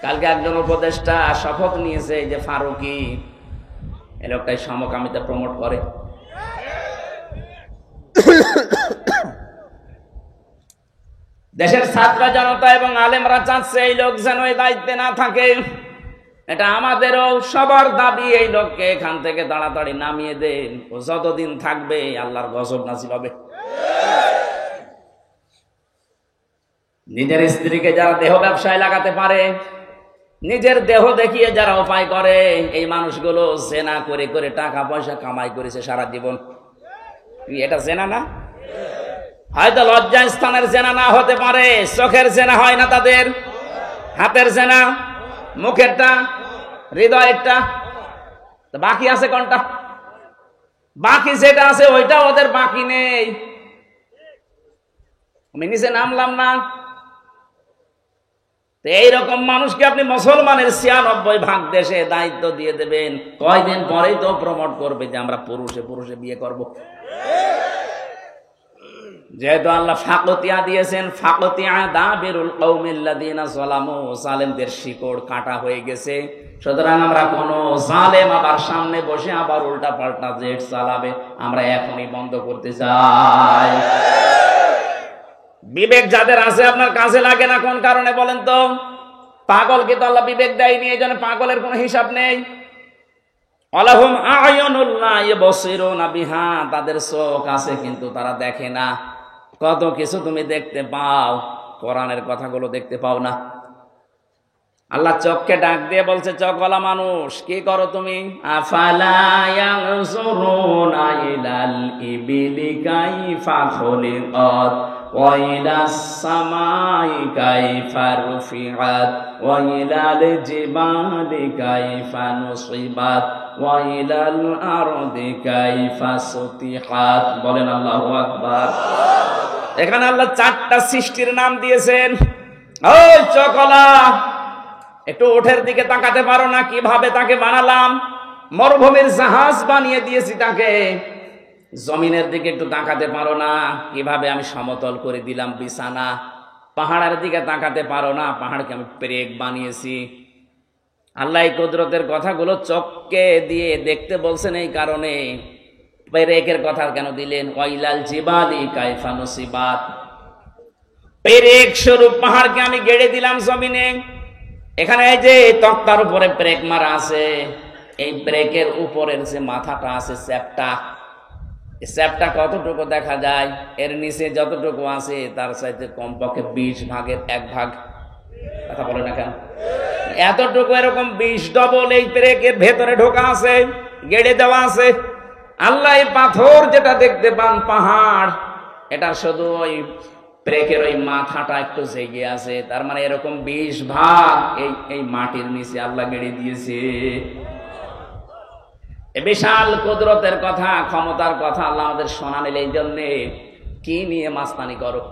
কালকে একজন উপদেষ্টা শপথ নিয়েছে যে ফারুকি এই লোকটাই সমকামিতা প্রমোট করে। দেশের ছাত্র জনতা এবং আলেমরা চাচ্ছে এই লোক যেন এই দায়িত্বে না থাকে। এটা আমাদেরও সবার দাবি, এই লোককে এখান থেকে তাড়াতাড়ি নামিয়ে দেন। ও যতদিন থাকবে আল্লাহর গজব নাজিল হবে। নিজের স্ত্রীকে যারা দেহ ব্যবসায় লাগাতে পারে, নিজের দেহ দেখিয়ে যারা উপায় করে, এই মানুষগুলো জেনা করে করে টাকা পয়সা কামাই করেছে সারা জীবন। এটা জেনা না? হয়তো লজ্জা স্থানের জেনা না হতে পারে, চোখের জেনা হয় না তাদের, হাতের জেনা, মুখেরটা, হৃদয়েরটা, বাকি আছে কোনটা? বাকি যেটা আছে ওইটা ওদের বাকি নেই। আমি নিচে নামলাম না। এইরকম মানুষকে আপনি মুসলমানের ৯৬% দেশে দায়িত্ব দিয়ে দেবেন, কয়দিন পরেই তো প্রমোট করবে যে আমরা পুরুষে পুরুষে বিয়ে করব। যেহেতু আল্লাহ ফাকতিয়া দিয়েছেন, ফাকতিয়া দাবিরুল কওমিল্লাযিনা যালামু, জালেমদের শিকড় কাটা হয়ে গেছে। সুতরাং আমরা কোন জালেম আবার সামনে বসে আবার উল্টা পাল্টা জেট চালাবে আমরা এখনই বন্ধ করতে চাই। বিবেক যাদের আছে আপনার কাজে লাগে না কোন কারণে বলেন তো? পাগলকে তো আল্লাহ বিবেক দেয়নি, এই জন্য পাগলের কোনো হিসাব নেই। আলাহুম আয়ুনুল লা ইবসিরুনা বিহা, তাদের চোখ আছে কিন্তু তারা দেখে না। কত কিছু তুমি দেখতে পাও, কোরআনের কথাগুলো দেখতে পাও না। আল্লাহ চোখকে ডাক দিয়ে বলছে, চোখওয়ালা মানুষ কি করো তুমি? আফালা ইয়ানজুরুনা ইলাল ইবিলি কাইফা খুলিকাত ওয়া ইলাস সামাই কাইফা রুফিআত ওয়া ইলাল জিবালি কাইফা নুসিবাত ওয়া ইলাল আরদি কাইফা সুতিহাত। বলেন আল্লাহু আকবার। এখানে আল্লাহ 4টা সৃষ্টির নাম দিয়েছেন। ওই চোখওয়ালা, একটু ওঠের দিকে তাকাতে পারো না? কিভাবে তাকে বানালাম, মরুভূমির জাহাজ বানিয়ে দিয়েছি তাকে। জমিনের দিকে একটু তাকাতে পারো না? কিভাবে আমি সমতল করে দিলাম বিছানা। পাহাড়ের দিকে তাকাতে পারো না? পাহাড়কে আমি পেরেক বানিয়েছি। আল্লাহ এই কুদরতের কথাগুলো চোখকে দিয়ে দেখতে বলছেন, এই কারণে পেরেকের কথা কেন দিলেন? ওয়াইলাল জিবালি কাইফা নুসিবাত, পেরেক স্বরূপ পাহাড়কে আমি গেড়ে দিলাম জমিনে। এখানে এই যে তক্তার উপরে ব্রেক মারা আছে, এই ব্রেকের উপরের যে মাথাটা আছে চ্যাপটা, এই চ্যাপটা কতটুকু দেখা যায়? এর নিচে যতটুকু আছে তার চাইতে কমপক্ষে 20 ভাগের 1 ভাগ। কথা বলে না কেন? এতটুকু এরকম 20 ডবল এই ব্রেকের ভেতরে ঢোকা আছে, গেড়ে দেওয়া আছে। আল্লাহ এই পাথর যেটা দেখতে পান পাহাড়, এটা শুধু ওই ব্রেকের ওই মাথাটা একটু জেগে আছে। তার মানে এরকম 20 ভাগ এই মাটির নিচে আল্লাহ গেড়ে দিয়েছে। এই বিশাল কুদরতের কথা, ক্ষমতার কথা আল্লাহ আমাদের শোনালেন। এই জন্যে কি নিয়ে মাস্তানি করো?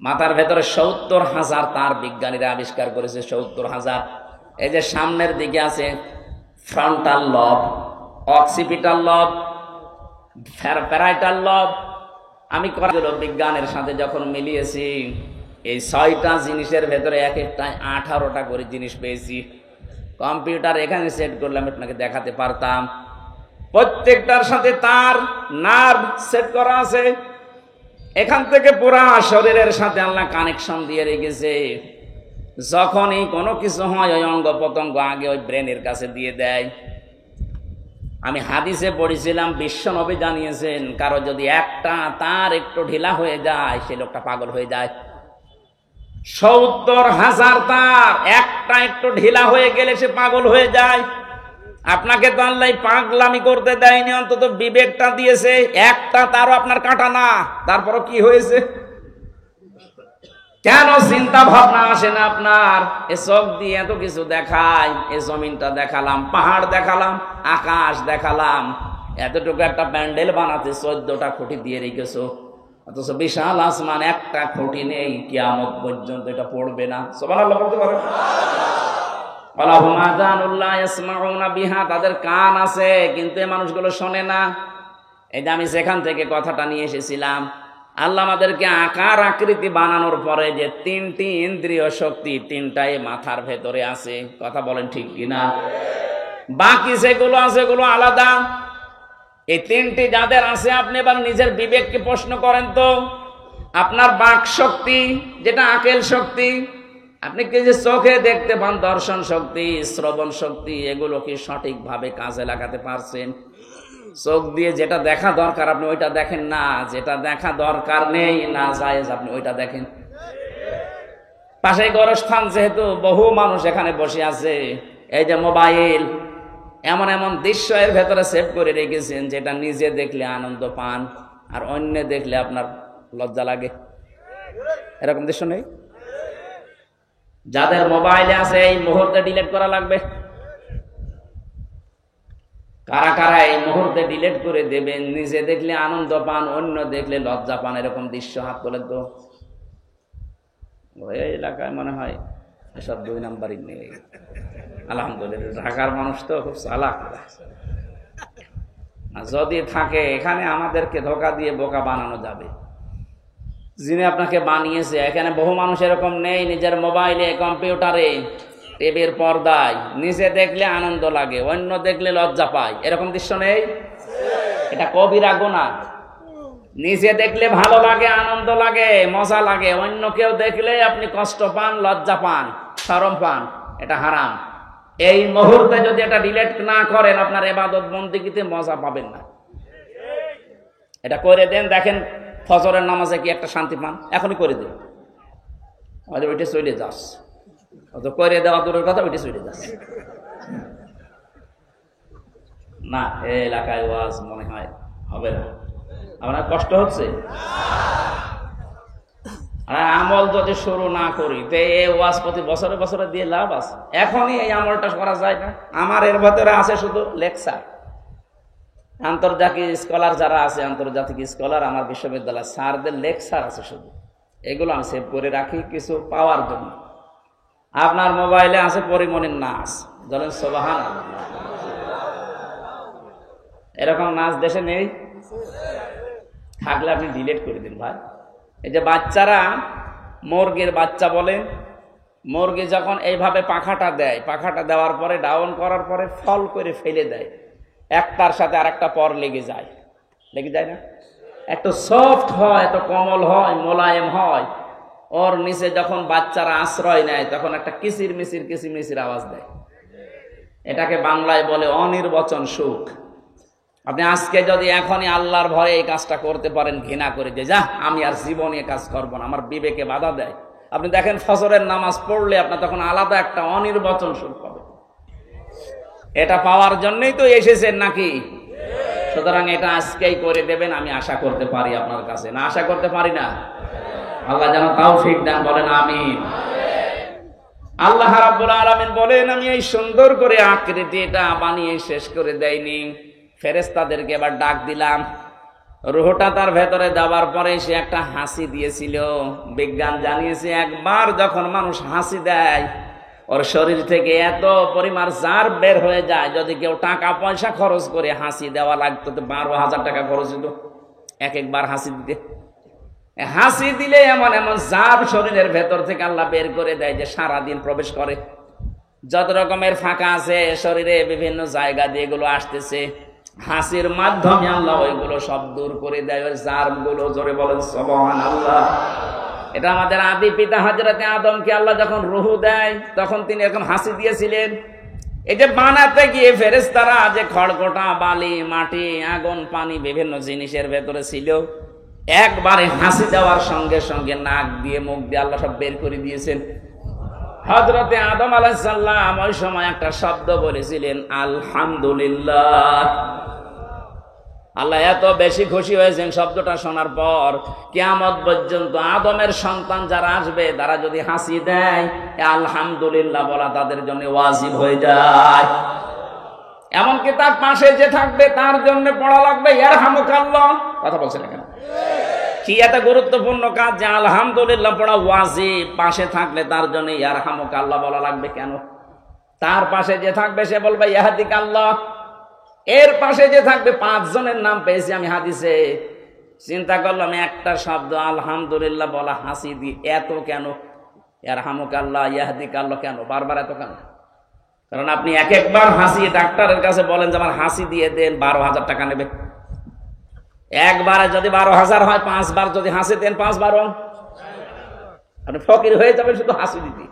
মাথার ভেতরে ৭০,০০০ তার বিজ্ঞানীরা আবিষ্কার করেছে। ৭০,০০০। এই যে সামনের দিকে আছে ফ্রন্টাল লব, অক্সিপিটাল লব, প্যারাইটাল লব। আমি বিজ্ঞানের সাথে যখন মিলিয়েছি, এই 6টা জিনিসের ভেতরে এক একটায় 18টা করে জিনিস পেয়েছি। কম্পিউটার এখানে সেট করলাম, আপনাকে দেখাতে পারতাম। প্রত্যেকটার সাথে তার নার্ভ সেট করা আছে। এখান থেকে পুরা শরীরের সাথে আল্লাহ কানেকশন দিয়ে রেখেছে। যখনই কোনো কিছু হয় ওই অঙ্গ প্রত্যঙ্গ আগে ওই ব্রেনের কাছে দিয়ে দেয়। আমি হাদিসে পড়েছিলাম, বিশ্বনবী জানিয়েছেন, কারো যদি একটা তার একটু ঢিলা হয়ে যায় সে লোকটা পাগল হয়ে যায়। ৭০,০০০ তার একটা একটু ঢিলা হয়ে গেলে সে পাগল হয়ে যায়। আপনাকে তো আল্লাহ পাগলামি করতে দেয়নি, অন্তত বিবেকটা দিয়েছে। একটা তারও আপনার কাটা না, তারপরও কি হয়েছে? কেন চিন্তা ভাবনা আসে না আপনার? এ চোখ দিয়ে এত কিছু দেখায়, এ জমিনটা দেখালাম, পাহাড় দেখালাম, আকাশ দেখালাম, এতটুকু একটা প্যান্ডেল বানাতে 14টা খুঁটি দিয়ে রেখেছো, অথচ বিশাল আসমান একটা খুঁটি নেই, কিয়ামত পর্যন্ত এটা পড়বে না। সুবহানাল্লাহ বলতে পারেন? তাদের কান আছে কিন্তু এই মানুষগুলো শোনে না। এই যে আমি যেখান থেকে কথাটা নিয়ে এসেছিলাম, আল্লাহ আমাদেরকে আকার আকৃতি বানানোর পরে যে তিনটি ইন্দ্রিয় শক্তি তিনটাই মাথার ভেতরে আছে, কথা বলেন ঠিক কিনা? বাকি যেগুলো আছে সেগুলো আলাদা। এই তিনটি যাদের আছে, আপনি এবার নিজের বিবেককে প্রশ্ন করেন তো, আপনার বাক শক্তি যেটা আকেল শক্তি, আপনি কি যে চোখে দেখতে পান, দর্শন শক্তি, শ্রবণ শক্তি, এগুলো কি সঠিকভাবে কাজে লাগাতে পারছেন? চোখ দিয়ে যেটা দেখা দরকার আপনি ওইটা দেখেন না, যেটা দেখা দরকার নেই না জায়েজ আপনি ওইটা দেখেন। পাশে গোরস্থান, যেহেতু বহু মানুষ এখানে বসে আছে, এই যে মোবাইল, এমন এমন দৃশ্য এর ভেতরে সেভ করে রেখেছেন যেটা নিজে দেখলে আনন্দ পান আর অন্য দেখলে আপনার লজ্জা লাগে। এরকম দৃশ্য নেই? যাদের মোবাইলে আছে এই মুহূর্তে ডিলিট করা লাগবে। কারা কারা এই মুহূর্তে ডিলিট করে দেবেন? নিজে দেখলে আনন্দ পান, অন্য দেখলে লজ্জা পান, এরকম দৃশ্য হাত তোলেন তো। ওই এলাকায় মনে হয় এসব 2 নাম্বারই নেই। আলহামদুলিল্লাহ, ঢাকার মানুষ তো খুব চালাক। যদি থাকে এখানে আমাদেরকে ধোঁকা দিয়ে বোকা বানানো যাবে। যিনি আপনাকে বানিয়েছে, এখানে বহু মানুষ এরকম নেই, নিজের মোবাইলে, কম্পিউটারে, টিভির পর্দায় নিজে দেখলে আনন্দ লাগে, অন্য দেখলে লজ্জা পায়, এরকম দৃশ্য নেই? এটা কবিরা গুনাহ। নিজে দেখলে ভালো লাগে, আনন্দ লাগে, মজা লাগে, অন্য কেউ দেখলে আপনি কষ্ট পান, লজ্জা পান, শরম পান, এটা হারাম। এই মুহূর্তে যদি এটা ডিলিট না করেন, আপনার ইবাদত বন্দেগীতে মজা পাবেন না। এটা করে দেন, দেখেন ফজরের নামাজে কি একটা শান্তি পান, এখনই করে দেন। ওইটা চলে যাস, করে দেওয়া দূরের কথা, ওইটা চলে যাস না। এই এলাকায় ওয়াজ মনে হয় হবে না, আপনার কষ্ট হচ্ছে। আর আমল যদি শুরু না করি তো এই ওয়াজ প্রতি বছরে বছরে দিয়ে লাভ আছে? এখনই এই আমলটা করা যায় না? আমার এর ভেতরে আছে শুধু লেকচার। আন্তর্জাতিক স্কলার যারা আছে, আন্তর্জাতিক স্কলার আমার বিশ্ববিদ্যালয় স্যারদের লেকচার আছে শুধু, এগুলো আমি সেভ করে রাখি কিছু পাওয়ার জন্য। আপনার মোবাইলে আছে পরিমণির নাচ, বলেন সুবহানাল্লাহ। এরকম নাচ দেশে নেই? থাকলে আপনি ডিলিট করে দিন ভাই। এই যে বাচ্চারা মুরগির বাচ্চা বলে, মুরগি যখন এইভাবে পাখাটা দেয়, পাখাটা দেওয়ার পরে ডাউন করার পরে ফল করে ফেলে দেয়, একটার সাথে আরেকটা পর লেগে যায়, লেগে যায় না? এত সফট হয়, এত কোমল হয়, মোলায়েম হয়, ওর নিচে যখন বাচ্চারা আশ্রয় নেয় তখন একটা কিচির মিচির কিচির মিচির আওয়াজ দেয়। এটাকে বাংলায় বলে অনির্বচন সুখ। আপনি আজকে যদি এখনই আল্লাহর ভয়ে এই কাজটা করতে পারেন, ঘৃণা করে যে যা আমি আর জীবনে কাজ করবো না, আমার বিবেকে বাধা দেয়, আপনি দেখেন ফজরের নামাজ পড়লে আপনার তখন আলাদা একটা অনির্বচন সুখ পাবে। এটা পাওয়ার জন্যই তো এসেছেন নাকি? সুতরাং এটা আজকেই করে দেবেন, আমি আশা করতে পারি আপনার কাছে। না আশা করতে পারি না? আল্লাহ যেন তৌফিক দেন, বলেন আমিন। আল্লাহ রাব্বুল আলামিন বলেন, আমি এই সুন্দর করে আকৃতি এটা বানিয়ে শেষ করে দেইনি, ফেরেশতাদেরকে এবার ডাক দিলাম। রুহটা তার ভেতরে যাবার পরে সে একটা হাসি দিয়েছিল। বিজ্ঞান জানিয়েছে একবার যখন মানুষ হাসি দেয়, ওর শরীর থেকে এত পরিমাণ জার্ব বের হয়ে যায়, যদি কেউ টাকা পয়সা খরচ করে হাসি দেওয়া লাগতো তো 12,000 টাকা খরচ হতো একবার হাসি দিতে। হাসি দিলে এমন এমন জার্ব শরীরের ভেতর থেকে আল্লাহ বের করে দেয় যে সারাদিন প্রবেশ করে। যত রকমের ফাঁকা আছে শরীরে বিভিন্ন জায়গা দিয়ে এগুলো আসতেছে, হাসির মাধ্যমে আল্লাহ ওইগুলো সব দূর করে দেয়, ওই জার্ব গুলো। জোরে বলেন সুবহানাল্লাহ। এটা আমাদের আদি পিতা হযরতে আদমকে আল্লাহ যখন রূহ দেয় তখন তিনি এরকম হাসি দিয়েছিলেন। এই যে বানাতে গিয়ে ফেরেশতারা যে খড়কটা, বালি, মাটি, আগুন, পানি বিভিন্ন জিনিসের ভেতরে ছিল, একবারে হাসি দেওয়ার সঙ্গে সঙ্গে নাক দিয়ে মুখ দিয়ে আল্লাহ সব বের করে দিয়েছেন। হযরতে আদম আলাইহিস সালাম ওই সময় একটা শব্দ বলেছিলেন, আলহামদুলিল্লাহ। আল্লাহ এত বেশি খুশি হয়েছেন শব্দটা শোনার পর, কিয়ামত পর্যন্ত আদমের সন্তান যারা আসবে তারা যদি হাসি দেয়, আলহামদুলিল্লাহ বলা তাদের জন্য ওয়াজিব হয়ে যায়। এমনকি তার পাশে যে থাকবে তার জন্য পড়া লাগবে ইয়ারহামুকাল্লাহ। কথা বলছেন কেন? কি এত গুরুত্বপূর্ণ কাজ যে আলহামদুলিল্লাহ পড়া ওয়াজিব, পাশে থাকলে তার জন্য ইয়ারহামুকাল্লাহ বলা লাগবে কেন? তার পাশে যে থাকবে সে বলবে ইয়াহদিকাল্লাহ। এর পাশে যে থাকবে, 5 জনের নাম পেয়েছি আমি হাদিসে, চিন্তা করলাম একটা শব্দ আলহামদুলিল্লাহ বলা হাসি দি এত কেন, ইয়ারহামুকাল্লাহ ইয়াহদিকাল্লাহ কেন বারবার এত কেন? কারণ আপনি এক একবার হাসি ডাক্তারের কাছে বলেন যে আমার হাসি দিয়ে দেন, 12,000 টাকা নেবে। একবারে যদি 12,000 হয়, 5 বার যদি হাসি দেন 5 বার আপনি ফকির হয়ে যাবেন শুধু হাসি দিতে।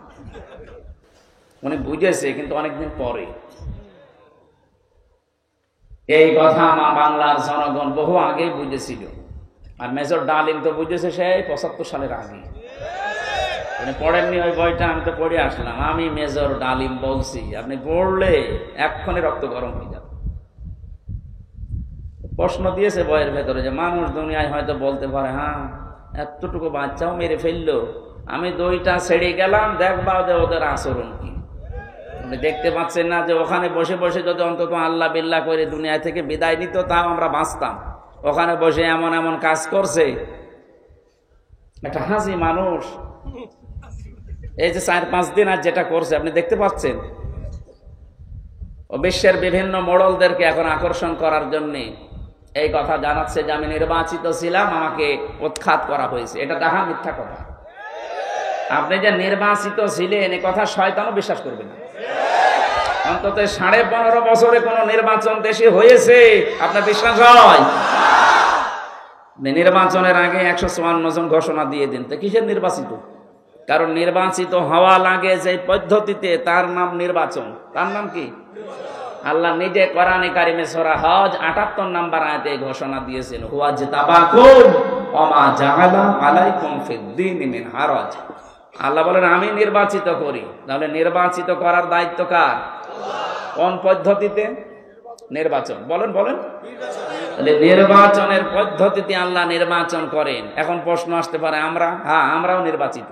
উনি বুঝেছে, কিন্তু অনেকদিন পরে। এই কথা মা বাংলার জনগণ বহু আগেই বুঝেছিল। আর মেজর ডালিম তো বুঝেছে সেই 75 সালের আগে। আপনি পড়েননি ওই বইটা? আমি তো পড়ে আসলাম। আমি মেজর ডালিম বলছি, আপনি পড়লে এক্ষণে রক্ত গরম হয়ে যাবে। প্রশ্ন দিয়েছে বইয়ের ভেতরে যে মানুষ দুনিয়ায় হয়তো বলতে পারে, হ্যাঁ এতটুকু বাচ্চাও মেরে ফেললো, আমি 2টা ছেড়ে গেলাম, দেখবা ওদের আচরণ কি। আপনি দেখতে পাচ্ছেন না যে ওখানে বসে বসে যদি অন্তত আল্লাহ বিল্লাহ করে দুনিয়া থেকে বিদায় নিত, তাও আমরা বাঁচতাম। ওখানে বসে এমন এমন কাজ করছে। একটা হাসি মানুষ এই যে 4-5 দিন আর যেটা করছে আপনি দেখতে পাচ্ছেন। ও বিশ্বের বিভিন্ন মোড়লদেরকে এখন আকর্ষণ করার জন্য এই কথা জানাচ্ছে যে আমি নির্বাচিত ছিলাম, আমাকে উৎখাত করা হয়েছে। এটা ডাহা মিথ্যা কথা। আপনি যে নির্বাচিত ছিলেন এ কথা শয়তানও বিশ্বাস করবে না। অন্তত 15.5 বছরে কোন নির্বাচন দেশে হয়েছে আপনার বিশ্বাস হয়? নির্বাচনের আগে 154 জন ঘোষণা দিয়ে দিন, তো কিসের নির্বাচিত? কারণ নির্বাচিত হওয়া লাগে যে পদ্ধতিতে, তার নাম নির্বাচন। তার নাম কি? আল্লাহ নিজে কোরআনে কারিমে সূরা হজ 78 নম্বর আয়াতে ঘোষণা দিয়েছেন, হুয়া জিতাবাকুম ওয়া মা জাআলা আলাইকুম ফিদ-দীনি মিন হারাজ। আল্লাহ বলেন আমি নির্বাচিত করি। তাহলে নির্বাচিত করার দায়িত্ব কার? কোন পদ্ধতিতে নির্বাচন? বলেন বলেন। নির্বাচনের পদ্ধতিতে আল্লাহ নির্বাচন করেন। এখন প্রশ্ন আসতে পারে আমরাও নির্বাচিত।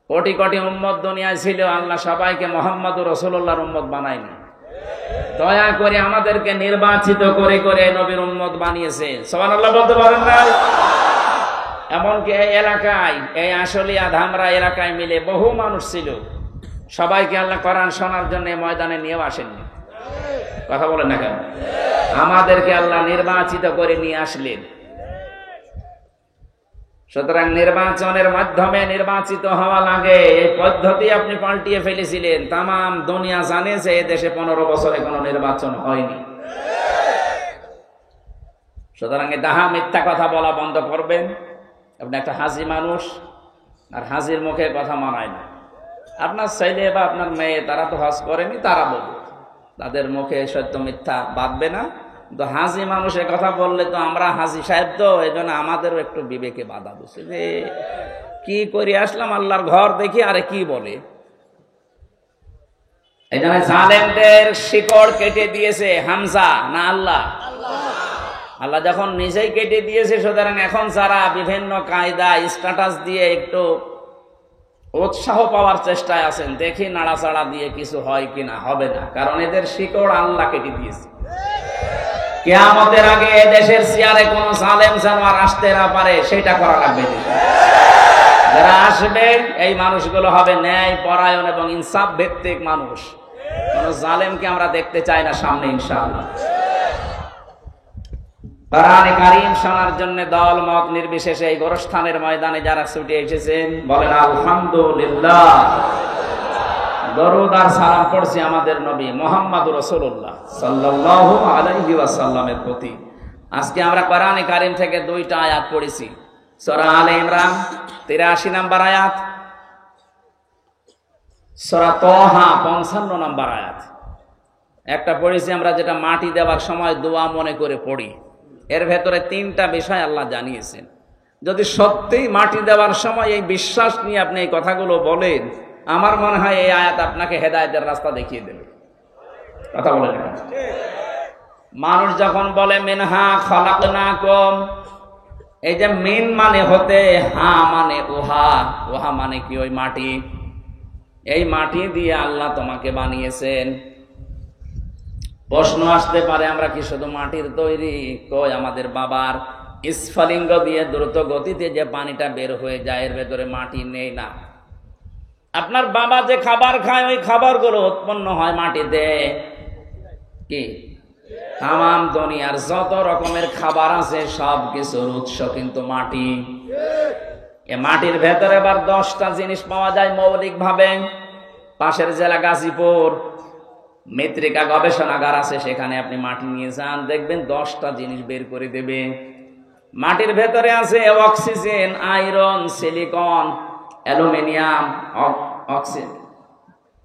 কোটি কোটি উম্মত দুনিয়ায় ছিল, আল্লাহ সবাইকে মুহাম্মদুর রাসূলুল্লাহর উম্মত বানায়নি। দয়া করে আমাদেরকে নির্বাচিত করে করে নবীর উম্মত বানিয়েছে। সুবহানাল্লাহ বলতে পারেন না? এমনকি এই এলাকায়, এই আশুলিয়া ধামরা এলাকায় মিলে বহু মানুষ ছিল, সবাইকে আল্লাহ কোরআন শোনার জন্য ময়দানে নিয়েও আসেননি। কথা বলেন না কেন? আমাদেরকে আল্লাহ নির্বাচিত করে নিয়ে আসলেন। সুতরাং নির্বাচনের মাধ্যমে নির্বাচিত হওয়া লাগে, এই পদ্ধতি আপনি পাল্টিয়ে ফেলেছিলেন। তাম দুনিয়া জানে যে দেশে 15 বছরে কোনো নির্বাচন হয়নি। সুতরাং এই ডাহা মিথ্যা কথা বলা বন্ধ করবেন। আপনি একটা হাজি মানুষ, আর হাজির মুখে কথা মানায় না। আপনার ছেলে বা আপনার মেয়ে তারা তো হজ করেনি, তারা বলবে, তাদের মুখে সত্য মিথ্যা বাঁধবে না। তো হাজি মানুষের কথা বললে তো আমরা হাজি সাহেব, তো এই জন্য আমাদেরও একটু বিবেকে বাধা দিচ্ছে যে কি করে আসলাম আল্লাহর ঘর দেখি, আরে কি বলে। এই জন্য জালেমদের শিকড় কেটে দিয়েছে হামজা না আল্লাহ? আল্লাহ যখন নিজেই কেটে দিয়েছে, সুতরাং এখন যারা বিভিন্ন কায়দা স্ট্যাটাস দিয়ে একটু উৎসাহ পাওয়ার চেষ্টায় আছেন, দেখি নাড়াচাড়া দিয়ে কিছু হয় কিনা। হবে না, কারণ এদের শিকড় আল্লাহ কেটে দিয়েছে। কিয়ামতের আগে দেশের চেয়ারে কোন জালেম যেন আর আসতে না পারে, সেটা করা লাগবে। যারা আসবে এই মানুষগুলো হবে ন্যায় পরায়ণ এবং ইনসাফ ভিত্তিক মানুষ। কোন জালেমকে আমরা দেখতে চাই না সামনে, ইনশাআল্লাহ। কোরআনে কারীম শোনার জন্য দল মত নির্বিশেষে এই গোরস্থানের ময়দানে যারা ছুটে এসেছেন, বলেন আলহামদুলিল্লাহ। দরুদ আর সালাম পড়ছি আমাদের নবী মুহাম্মদুর রাসূলুল্লাহ সাল্লাল্লাহু আলাইহি ওয়াসাল্লামের প্রতি। আজকে আমরা কোরআনে কারীম থেকে 2টা আয়াত পড়েছি। সূরা আলে ইমরান 83 নম্বর আয়াত, সূরা তাহা 55 নম্বর আয়াত। একটা পড়েছি আমরা যেটা মাটি দেওয়ার সময় দোয়া মনে করে পড়ি। এর ভেতরে 3টা বিষয় আল্লাহ জানিয়েছেন। যদি সত্যিই মাটি দেওয়ার সময় এই বিশ্বাস নিয়ে আপনি এই কথাগুলো বলেন, আমার মনে হয় এই আয়াত আপনাকে হেদায়েতের রাস্তা দেখিয়ে দেবে। কথা বলেন। মানুষ যখন বলে মিনহা খালাকনাকুম, এই যে মিন মানে হতে, হা মানে ওহা, ওহা মানে কি ওই মাটি। এই মাটি দিয়ে আল্লাহ তোমাকে বানিয়েছেন। প্রশ্ন আসতে পারে আমরা কি শুধু মাটির তৈরি? কই, আমাদের বাবার স্ফলিঙ্গ দিয়ে দ্রুত গতিতে যে পানিটা বের হয়ে যায়, এর ভেতরে মাটি নেই না। আপনার বাবা যে খাবার খায়, ওই খাবারগুলো উৎপন্ন হয় মাটিতে। কি তাম দুনিয়ার যত রকমের খাবার আছে সব কিছুর উৎস কিন্তু মাটি। এ মাটির ভেতরে আবার 10টা জিনিস পাওয়া যায় মৌলিক ভাবে। পাশের জেলা গাজীপুর মৃত্তিকা গবেষণাগার আছে, সেখানে আপনি মাটি নিয়ে যান, দেখবেন 10টা জিনিস বের করে দেবে। মাটির ভেতরে আছে oxygen, iron, silicon, aluminium,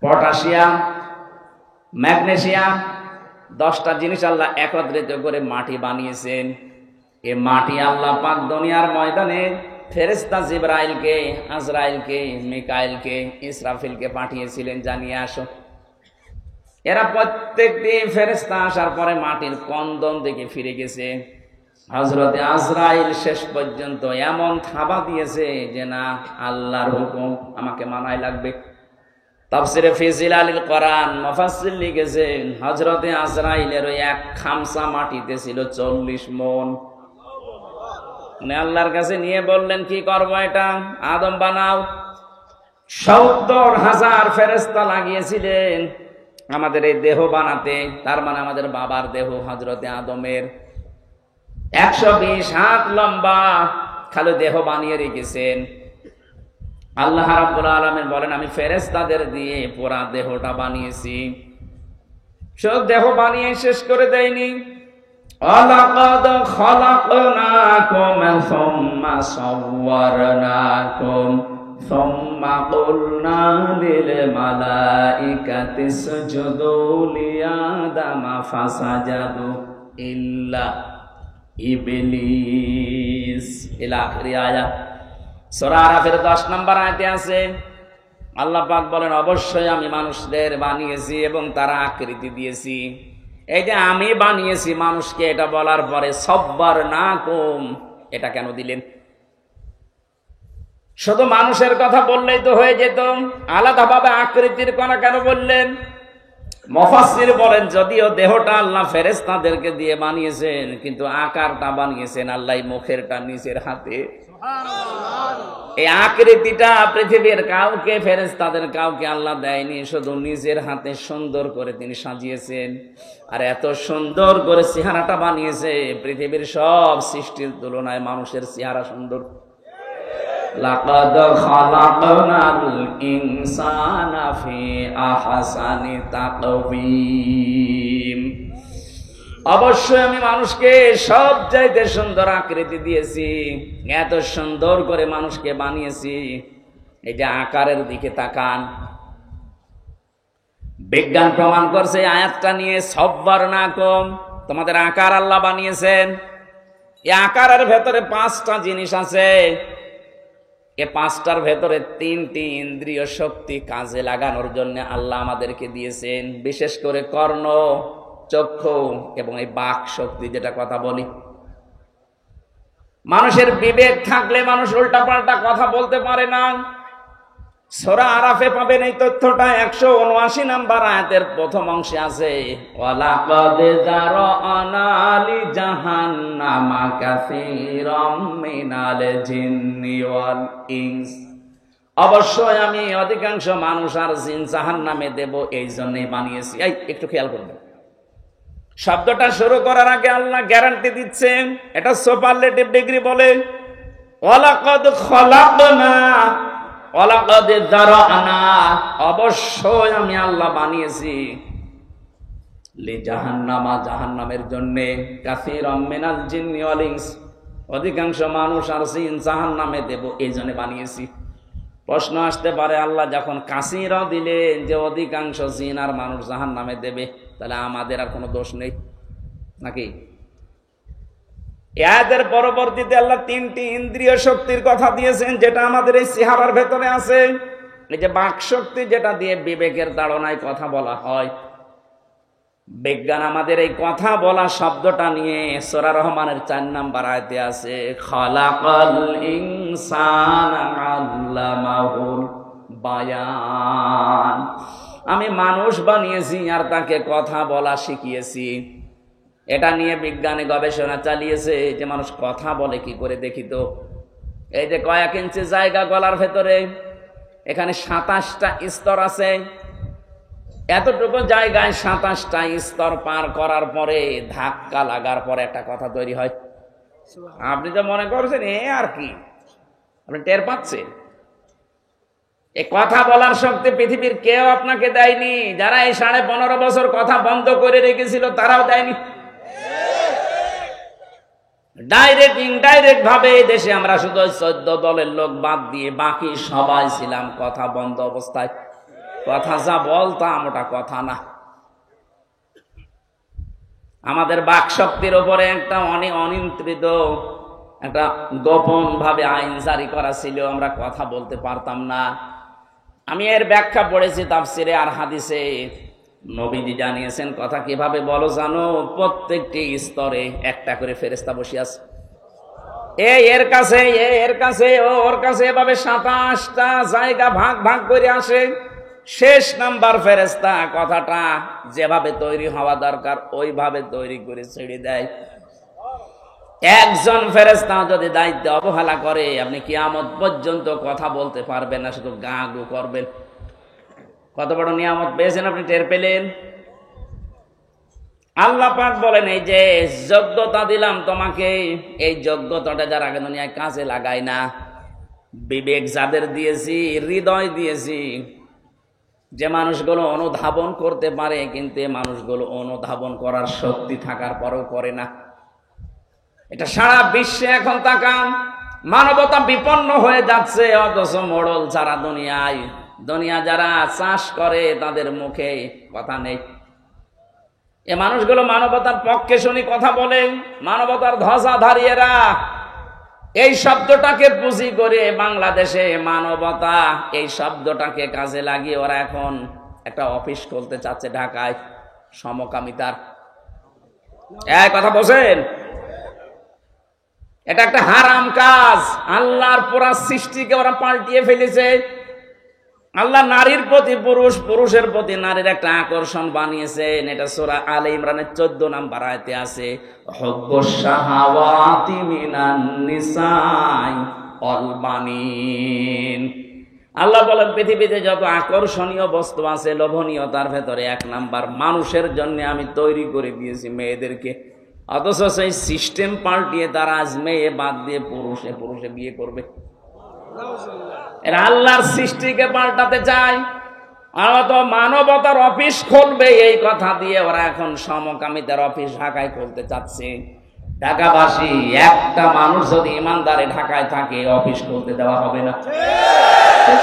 potassium, magnesium. 10টা জিনিস আল্লাহ একত্রিত করে মাটি বানিয়েছেন। এ মাটি আল্লাহ পাক দুনিয়ার ময়দানে ফেরেশতা জিবরাইলকে, আজরাইলকে, মিকাইলকে, ইসরাফিলকে পাঠিয়েছিলেন, জানিয়ে আসো। এরা প্রত্যেকটি ফেরেশতা আসার পরে মাটির কন্দন দিকে ফিরে গেছে। হযরতে আজরাইল শেষ পর্যন্ত এমন থাবা দিয়েছে যে না, আল্লাহর হুকুম আমাকে মানাই লাগবে। তাফসিরে ফি জিলালিল কোরআন মুফাসসির লিখেছেন হযরতে আজরাইলের ওই এক খামসা মাটিতে ছিল 40 মণ। মানে আল্লাহর কাছে নিয়ে বললেন, কি করবো এটা? আদম বানাও। 70,000 ফেরেশতা লাগিয়েছিলেন আমাদের এই দেহ বানাতে, তার মানে আমাদের বাবার দেহ হযরতে আদমের 120 হাত লম্বা খালি দেহ বানিয়ে রেখেছেন। আল্লাহ রাব্বুল আলামিন বলেন, আমি ফেরেশতাদের দিয়ে পুরা দেহটা বানিয়েছি। সব দেহ বানিয়ে শেষ করে দেয়নি। ওয়ালাকাদ খালাকনাকুম সুম্মা সাওয়ারনাকুম সুম্মা কুলনা লিল মালাইকাতি ইসজুদু লিআদামা ফাসাজাদু ইল্লা ইবলিস। ইলা আখিরি আয়াত। সূরা আরাফের 10 নম্বর আয়াতে আছে আল্লাহ পাক বলেন, অবশ্যই আমি মানুষদের বানিয়েছি এবং তার আকৃতি দিয়েছি। এই যে আমি বানিয়েছি মানুষকে, এটা বলার পরে সাব্বারনাকুম এটা কেন দিলেন? শুধু মানুষের কথা বললেই তো হয়ে যেত, আলাদাভাবে আকৃতির কথা কেন বললেন? মুফাসসির বলেন, যদিও দেহটা আল্লাহ ফেরেশতাদেরকে দিয়ে বানিয়েছেন, কিন্তু আকারটা বানিয়েছেন আল্লাহ মুখেরটা নিজের হাতে। এই আকৃতিটা পৃথিবীর কাউকে, ফেরেশতাদের কাউকে আল্লাহ দেয়নি, শুধু নিজের হাতে সুন্দর করে তিনি সাজিয়েছেন। আর এত সুন্দর করে চেহারাটা বানিয়েছে, পৃথিবীর সব সৃষ্টির তুলনায় মানুষের চেহারা সুন্দর। লাকাদ খালাকনাল ইনসানা ফি আহসানি তাকওয়িম। অবশ্যই আমি মানুষকে সব চাইতে সুন্দর আকৃতি দিয়েছি, এত সুন্দর করে মানুষকে বানিয়েছি। এই যে আকারের দিকে তাকান, বিজ্ঞান প্রমাণ করছে আয়াতটা নিয়ে, সাব্বারনাকুম, তোমাদের আকার আল্লাহ বানিয়েছেন। এই আকারের ভেতরে 5টা জিনিস আছে। এই 5টার ভেতরে 3টি ইন্দ্রিয় শক্তি কাজে লাগানোর জন্য আল্লাহ আমাদেরকে দিয়েছেন, বিশেষ করে কর্ণ, চক্ষু এবং এই বাক শক্তি, যেটা কথা বলি। মানুষের বিবেক থাকলে মানুষ উল্টাপাল্টা কথা বলতে পারে না। সূরা আরাফে পাবেন এই তথ্যটা। 179 নম্বর আয়াতের প্রথম অংশে আছে, ওয়ালাকাদ যারানা লি জাহান্নামা কাসীরাম মিনাল জিন্নি ওয়াল ইনস। অবশ্যই আমি অধিকাংশ মানুষ আর জিন জাহান্নামে দেব, এই জন্যই বানিয়েছি। এই একটু খেয়াল করবেন, শব্দটা শুরু করার আগে আল্লাহ গ্যারান্টি দিচ্ছেন, এটা সুপারলেটিভ ডিগ্রি বলে। ওয়ালাকাদ খালাকনা, ওয়ালাকাদ যারানা, অবশ্যই আমি আল্লাহ বানিয়েছি, লি জাহান্নামা, জাহান্নামের জন্য, কাসীরাম মিনাল জিন্নি ওয়াল ইনস, অধিকাংশ মানুষ আর জিন জাহান্নামে দেব, এই জন্য বানিয়েছি। প্রশ্ন আসতে পারে, আল্লাহ যখন কাসীরা দিলেন যে অধিকাংশ জিন আর মানুষ জাহান্নামে দেবে, তাহলে আমাদের আর কোনো দোষ নেই নাকি? এর পরবর্তীতে আল্লাহ 3টি ইন্দ্রিয় শক্তির কথা দিয়েছেন, যেটা আমাদের এই চেহারার ভেতরে আছে। এই যে বাক শক্তি, যেটা দিয়ে বিবেকের তাড়নায় কথা বলা হয়। বিজ্ঞান আমাদের এই কথা বলা শব্দটা নিয়ে সূরা রহমানের 4 নম্বর আয়াতে আছে, খালাকাল ইনসানা আল্লামাহুল বায়ান। আমি মানুষ বানিয়েছি আর তাকে কথা বলা শিখিয়েছি। এটা নিয়ে বিজ্ঞানে গবেষণা চালিয়েছে যে মানুষ কথা বলে কি করে, দেখি তো। এই যে কয়েক ইঞ্চি জায়গা গলার ভেতরে, এখানে 27টা স্তর আছে। এতটুকু জায়গায় 27টা স্তর পার করার পরে ধাক্কা লাগার পরে একটা কথা তৈরি হয়। আপনি তো মনে করছেন এ আর কি, আপনি টের পাচ্ছেন এই কথা বলার শক্তি পৃথিবীর কেউ আপনাকে দেয়নি। যারা এই 15.5 বছর কথা বন্ধ করে রেখেছিল তারাও দেয়নি। ডাইরেক্ট ইনডাইরেক্ট ভাবে দেশে আমরা শুধু 14 দলের লোক বাদ দিয়ে বাকি সবাই ছিলাম কথা বন্ধ অবস্থায়। কথা যা বলতাম ওটা কথা না। আমাদের বাক শক্তির উপরে একটা অনিয়ন্ত্রিত একটা গোপন ভাবে আইন জারি করা ছিল, আমরা কথা বলতে পারতাম না। আমি এর ব্যাখ্যা পড়েছি তাফসিরে আর হাদিসে। নবীজি জানিয়েছেন কথা কিভাবে বলো জানো? প্রত্যেকটি স্তরে একটা করে ফেরেশতা বসে আছে। এর কাছে এর কাছে ওর কাছে এভাবে 27টা জায়গা ভাগ ভাগ করে আসে। শেষ নাম্বার ফেরেশতা কথাটা যেভাবে তৈরি হওয়া দরকার ওইভাবে তৈরি করে ছেড়ে দেয়। একজন ফেরেশতা যদি দায়িত্ব অবহেলা করে আপনি কিয়ামত পর্যন্ত কথা বলতে পারবেন না, শুধু গা গু করবেন। কত বড় নিয়ামত পেয়েছেন আপনি, টের পেলেন? আল্লাহ পাক বলেন এই যে যোগ্যতা দিলাম তোমাকে, এই যোগ্যতাটা যারা আগে দুনিয়ায় কাজে লাগায় না, বিবেক যাদের দিয়েছি, হৃদয় দিয়েছি, যে মানুষগুলো অনুধাবন করতে পারে কিন্তু এই মানুষগুলো অনুধাবন করার শক্তি থাকার পরেও করে না। এটা সারা বিশ্বে এখন তাকান, মানবতা বিপন্ন হয়ে যাচ্ছে। অথচ মোড়ল যারা দুনিয়া যারা চাষ করে তাদের মুখে কথা নেই। এ মানুষগুলো মানবতার পক্ষে শুনি কথা বলে, মানবতার ধ্বজাধারীরা। এই শব্দটাকে পুঁজি করে বাংলাদেশে মানবতা, এই শব্দটাকে কাজে লাগিয়ে ওরা এখন একটা অফিস খুলতে চাচ্ছে ঢাকায়, সমকামিতার। কথা বলছেন, এটা একটা হারাম কাজ। আল্লাহর পুরা সৃষ্টিকে ওরা পাল্টিয়ে ফেলেছে। আল্লাহ নারীর প্রতি পুরুষ, পুরুষের প্রতি নারীর একটা আকর্ষণ বানিয়েছেন। এটা সূরা আলে ইমরানের 14 নম্বর আয়াতে আছে, হুব্বুশ শাহাওয়াতি মিনান নিসাই ওয়াল বানিন। আল্লাহ বলেন পৃথিবীতে যত আকর্ষণীয় বস্তু আছে, লোভনীয়তার ভেতরে 1 নাম্বার মানুষের জন্য আমি তৈরি করে দিয়েছি মেয়েদেরকে। অথচ সেই সিস্টেম পাল্টিয়ে তারা আজ মেয়ে বাদ দিয়ে পুরুষে বিয়ে করবে। এরা আল্লাহর সৃষ্টিকে পাল্টাতে চায়। আর তো মানবতার অফিস খুলবে এই কথা দিয়ে ওরা এখন সমকামিতার অফিস ঢাকায় খুলতে চাচ্ছে। ঢাকাবাসী একটা মানুষ যদি ইমানদারে ঢাকায় থাকে অফিস খুলতে দেওয়া হবে না,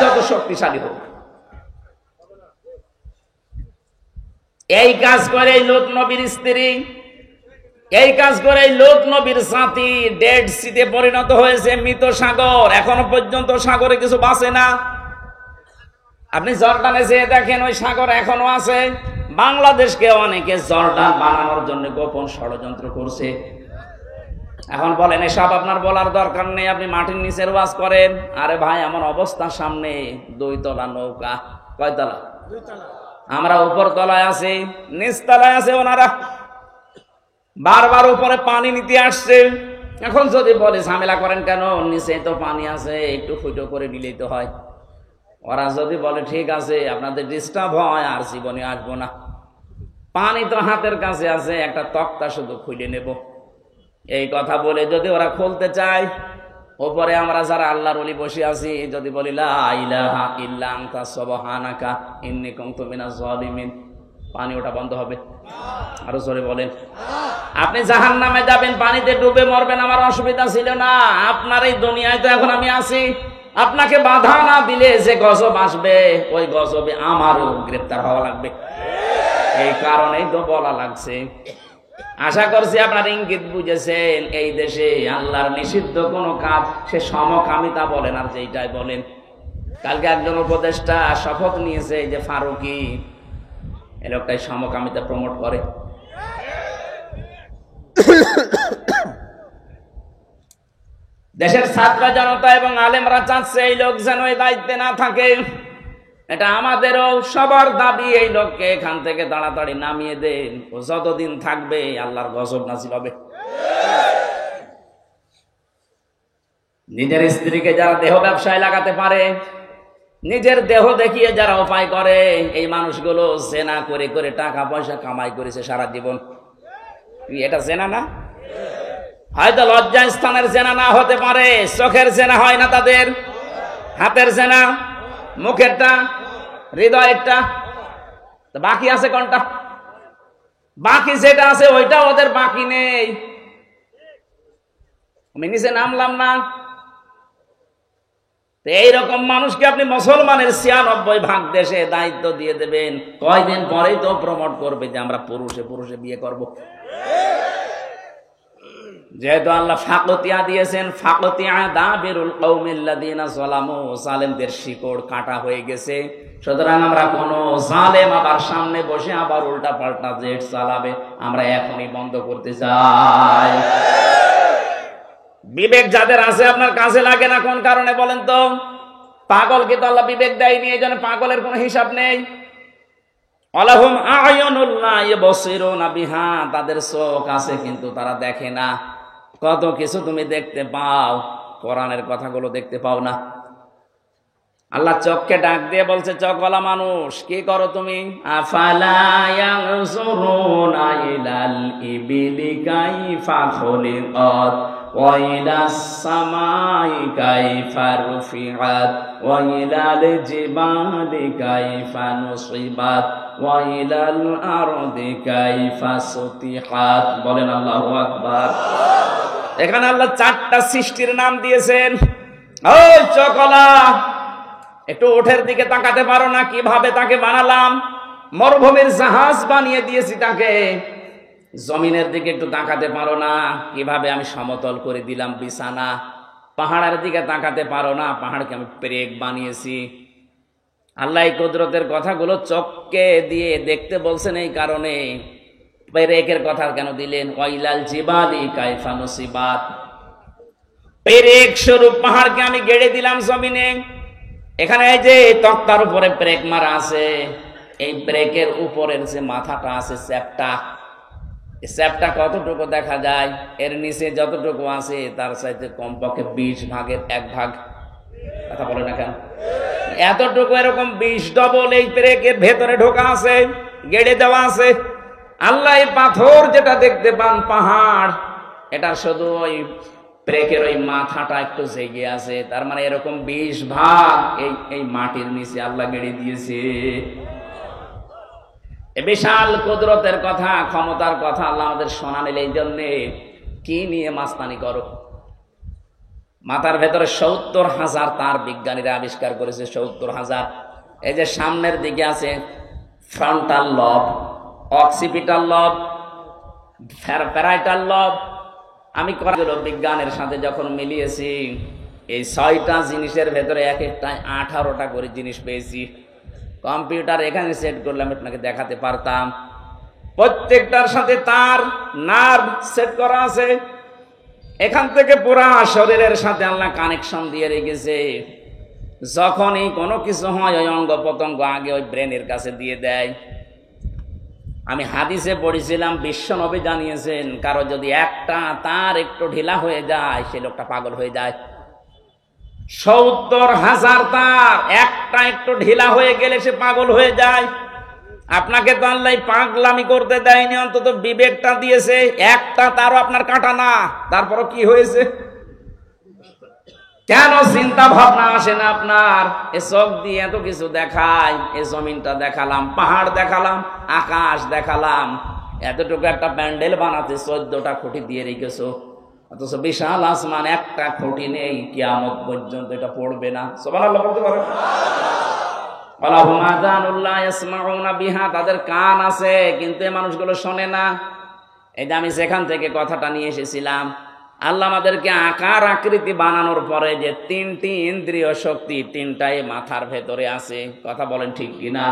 যত শক্তিশালী হোক। এই কাজ করে লূত নবীর স্ত্রী, এই কাজ করে লূত নবীর জাতি ডেড সিতে পরিণত হয়েছে, মৃত সাগর। এখনো পর্যন্ত সাগরে কিছু বাঁচে না। আপনি জর্ডানে যেয়ে দেখেন ওই সাগর এখনো আছে। বাংলাদেশকে অনেকে জর্ডান বানানোর জন্য গোপন ষড়যন্ত্র করছে। এখন বলেন এসব আপনার বলার দরকার নেই, আপনি মাটির নিচের ওয়াজ করেন। আরে ভাই, আমার অবস্থা সামনে 2 তলা নৌকা। কয় তলা? 2 তলা। আমরা উপর তলায় আছি, নিচ তলায় আছে ওনারা। বারবার উপরে পানি নিতে আসছে। এখন যদি বলে ঝামেলা করেন কেন, নিচে তো পানি আছে, একটু ফুটো করে নিলেই তো হয়। ওরা যদি বলে ঠিক আছে আপনাদের ডিস্টার্ব হয় আর জীবনে আসবো না, পানি তো হাতের কাছে আছে, একটা তক্তা শুধু খুলে নেব, এই কথা বলে যদি ওরা খুলতে চায়, ওপরে আমরা যারা আল্লাহর ওলি বসে আছি যদি বলি লা ইলাহা ইল্লা আনতা সুবহানাকা ইন্নী কুনতু মিনাজ জালিমিন, পানি ওটা বন্ধ হবে? আরো জোরে বলেন। আপনি জাহান্নামে যাবেন, পানিতে ডুবে মরবেন, আমার অসুবিধা ছিল না। আপনার এই দুনিয়ায় তো এখন আমি আছি। আপনাকে বাধা না দিলে যে গজব আসবে, ওই গজবে আমারও গ্রেফতার হওয়া লাগবে। এই কারণেই তো বলা লাগছে। আশা করছি আপনার ইঙ্গিত বুঝেছেন। এই দেশে আল্লাহর নিষিদ্ধ কোনো কাজ সে সমকামিতা বলেন আর যেইটাই বলেন। কালকে একজন উপদেষ্টা শপথ নিয়েছে যে ফারুকি, এই লোকটাই সমকামিতা প্রমোট করে। দেশের ছাত্র জনতা এবং আলেমরা চাচ্ছে এই লোক যেন এই দায়িত্বে না থাকে। এটা আমাদেরও সবার দাবি, এই লোককে এখান থেকে তাড়াতাড়ি নামিয়ে দেন। ও যতদিন থাকবে আল্লাহর গজব নাজিল হবে। নিজের স্ত্রীকে যারা দেহ ব্যবসায় লাগাতে পারে, নিজের দেহ দেখিয়ে যারা উপায় করে, এই মানুষগুলো জেনা করে করে টাকা পয়সা কামাই করেছে সারা জীবন। এটা জেনা না? হয়তো লজ্জা স্থানের জেনা না হতে পারে, চোখের জেনা হয় না তাদের, হাতের জেনা, মুখেরটা, হৃদয়েরটা, বাকি আছে কোনটা? বাকি যেটা আছে ওইটা ওদের বাকি নেই। আমি নিচে নামলাম না। এইরকম মানুষকে আপনি মুসলমানের ৯৬ ভাগ দেশে দায়িত্ব দিয়ে দেবেন, কয়দিন পরেই তো প্রমোট করবে যে আমরা পুরুষে পুরুষে বিয়ে করব। যেহেতু আল্লাহ ফাকতিয়া দিয়েছেন, ফাকতিয়া দাবিরুল কওমিল্লাযিনা যালামু, জালেমদের শিকড় কাটা হয়ে গেছে। সুতরাং আমরা কোন জালেম আবার সামনে বসে আবার উল্টা পাল্টা জেট চালাবে আমরা এখনই বন্ধ করতে চাই। বিবেক যাদের আছে আপনার কাজে লাগে না কোন কারণে বলেন তো? পাগলকে তো আল্লাহ বিবেক দেয়নি, এই জন্য পাগলের কোনো হিসাব নেই। আলাহুম আ'য়ুনুল লা ইবসিরুনা বিহা, তাদের চোখ আছে কিন্তু তারা দেখে না। কত কিছু তুমি দেখতে পাও, কোরআনের কথাগুলো দেখতে পাও না। আল্লাহ চোখকে ডাক দিয়ে বলছে, চোখওয়ালা মানুষ কি করো তুমি? আফালা ইয়ানজুরুনা ইলাল ইবিলি কাইফা খুলিকাত ওয়া ইলাস সামাই কাইফা রুফিআত ওয়া ইলাল জিবালি কাইফা নুসিবাত ওয়া ইলাল আরদি কাইফা সুতিহাত। বলেন আল্লাহু আকবার। এখানে আল্লাহ 4টা সৃষ্টির নাম দিয়েছেন। ওই চোখওয়ালা, একটু ওঠের দিকে তাকাতে পারো না? কিভাবে তাকে বানালাম, মরুভূমির জাহাজ বানিয়ে দিয়েছি তাকে। জমিনের দিকে একটু তাকাতে পারো না? কিভাবে আমি সমতল করে দিলাম বিছানা। পাহাড়ের দিকে তাকাতে পারো না? পাহাড়কে আমি পেরেক বানিয়েছি। আল্লাহ এই কুদরতের কথাগুলো চোখকে দিয়ে দেখতে বলছেন, এই কারণে পেরেকের কথা কেন দিলেন? ওয়াইলাল জিবালি কাইফা নুসিবাত, পেরেক স্বরূপ পাহাড়কে আমি গেড়ে দিলাম জমিনে। এখানে এই যে তক্তার উপরে ব্রেক মারা আছে, এই ব্রেকের উপরের যে মাথাটা আছে চ্যাপটা, এই চ্যাপটা কতটুকু দেখা যায়? এর নিচে যতটুকু আছে তার চাইতে কমপক্ষে 20 ভাগের 1 ভাগ। কথা বলে না কেন? এতটুকু এরকম 20 ডবল এই ব্রেকের ভেতরে ঢোকা আছে, গেড়ে দেওয়া আছে। আল্লাহ এই পাথর যেটা দেখতে পান পাহাড়, এটা শুধু ওই ব্রেকের ওই মাথাটা একটু জেগে আছে। তার মানে এরকম 20 ভাগ এই মাটির নিচে আল্লাহ গেড়ে দিয়েছে। এ বিশাল কুদরতের কথা, ক্ষমতার কথা আল্লাহ আমাদের শোনালেন। এই জন্যে কি নিয়ে মাস্তানি করো? মাথার ভেতরে ৭০,০০০ তার বিজ্ঞানীরা আবিষ্কার করেছে, ৭০,০০০। এই যে সামনের দিকে আছে ফ্রন্টাল লব, অক্সিপিটাল লব, প্যারাইটাল লব। আমি করাগুলো বিজ্ঞানের সাথে যখন মিলিয়েছি, এই 6টা জিনিসের ভেতরে এক একটায় 18টা করে জিনিস পেয়েছি। কম্পিউটার এখানে সেট করলাম, আপনাকে দেখাতে পারতাম। প্রত্যেকটার সাথে তার নার্ভ সেট করা আছে। এখান থেকে পুরা শরীরের সাথে আল্লাহ কানেকশন দিয়ে রেখেছে। যখনই কোনো কিছু হয় ওই অঙ্গ প্রত্যঙ্গ আগে ওই ব্রেনের কাছে দিয়ে দেয়। আমি হাদিসে পড়েছিলাম, বিশ্বনবী জানিয়েছেন, কারো যদি একটা তার একটু ঢিলা হয়ে যায় সে লোকটা পাগল হয়ে যায়। ৭০,০০০ তার একটা একটু ঢিলা হয়ে গেলে সে পাগল হয়ে যায়। আপনাকে তো আল্লাহ পাগলামি করতে দেয়নি, অন্তত বিবেকটা দিয়েছে। একটা তারও আপনার কাটা না, তারপরও কি হয়েছে? কেন চিন্তা ভাবনা আসে না আপনার? এ চোখ দিয়ে এত কিছু দেখায়, এ জমিনটা দেখালাম, পাহাড় দেখালাম, আকাশ দেখালাম, এতটুকু একটা প্যান্ডেল বানাতে 14টা খুঁটি দিয়ে রেখেছো, অথচ বিশাল আসমান একটা খুঁটি নেই, কিয়ামত পর্যন্ত এটা পড়বে না। সুবহানাল্লাহ বলতে পারেন? তাদের কান আছে কিন্তু এই মানুষগুলো শোনে না। এই যে আমি যেখান থেকে কথাটা নিয়ে এসেছিলাম, আল্লাহ আমাদেরকে আকার আকৃতি বানানোর পরে যে 3টি ইন্দ্রিয় শক্তি, 3টাই মাথার ভেতরে আছে। কথা বলেন ঠিক কিনা?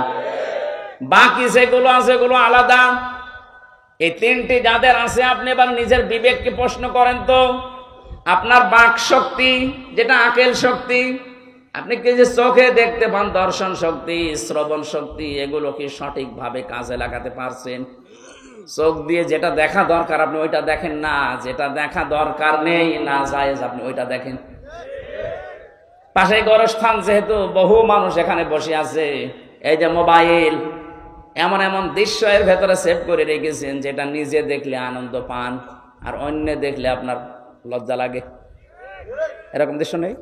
বাকি যেগুলো আছে সেগুলো আলাদা। এই 3টি যাদের আছে, আপনি এবার নিজের বিবেককে প্রশ্ন করেন তো, আপনার বাক শক্তি যেটা আকেল শক্তি, আপনি কি যে চোখে দেখতে পান, দর্শন শক্তি, শ্রবণ শক্তি, এগুলো কি সঠিকভাবে কাজে লাগাতে পারছেন? চোখ দিয়ে যেটা দেখা দরকার আপনি ওইটা দেখেন না, যেটা দেখা দরকার নেই না জায়েজ আপনি ওইটা দেখেন। পাশে গোরস্থান, যেহেতু বহু মানুষ এখানে বসে আছে, এই যে মোবাইল, এমন এমন দৃশ্য এর ভেতরে সেভ করে রেখেছেন যেটা নিজে দেখলে আনন্দ পান আর অন্য দেখলে আপনার লজ্জা লাগে। এরকম দৃশ্য নেই?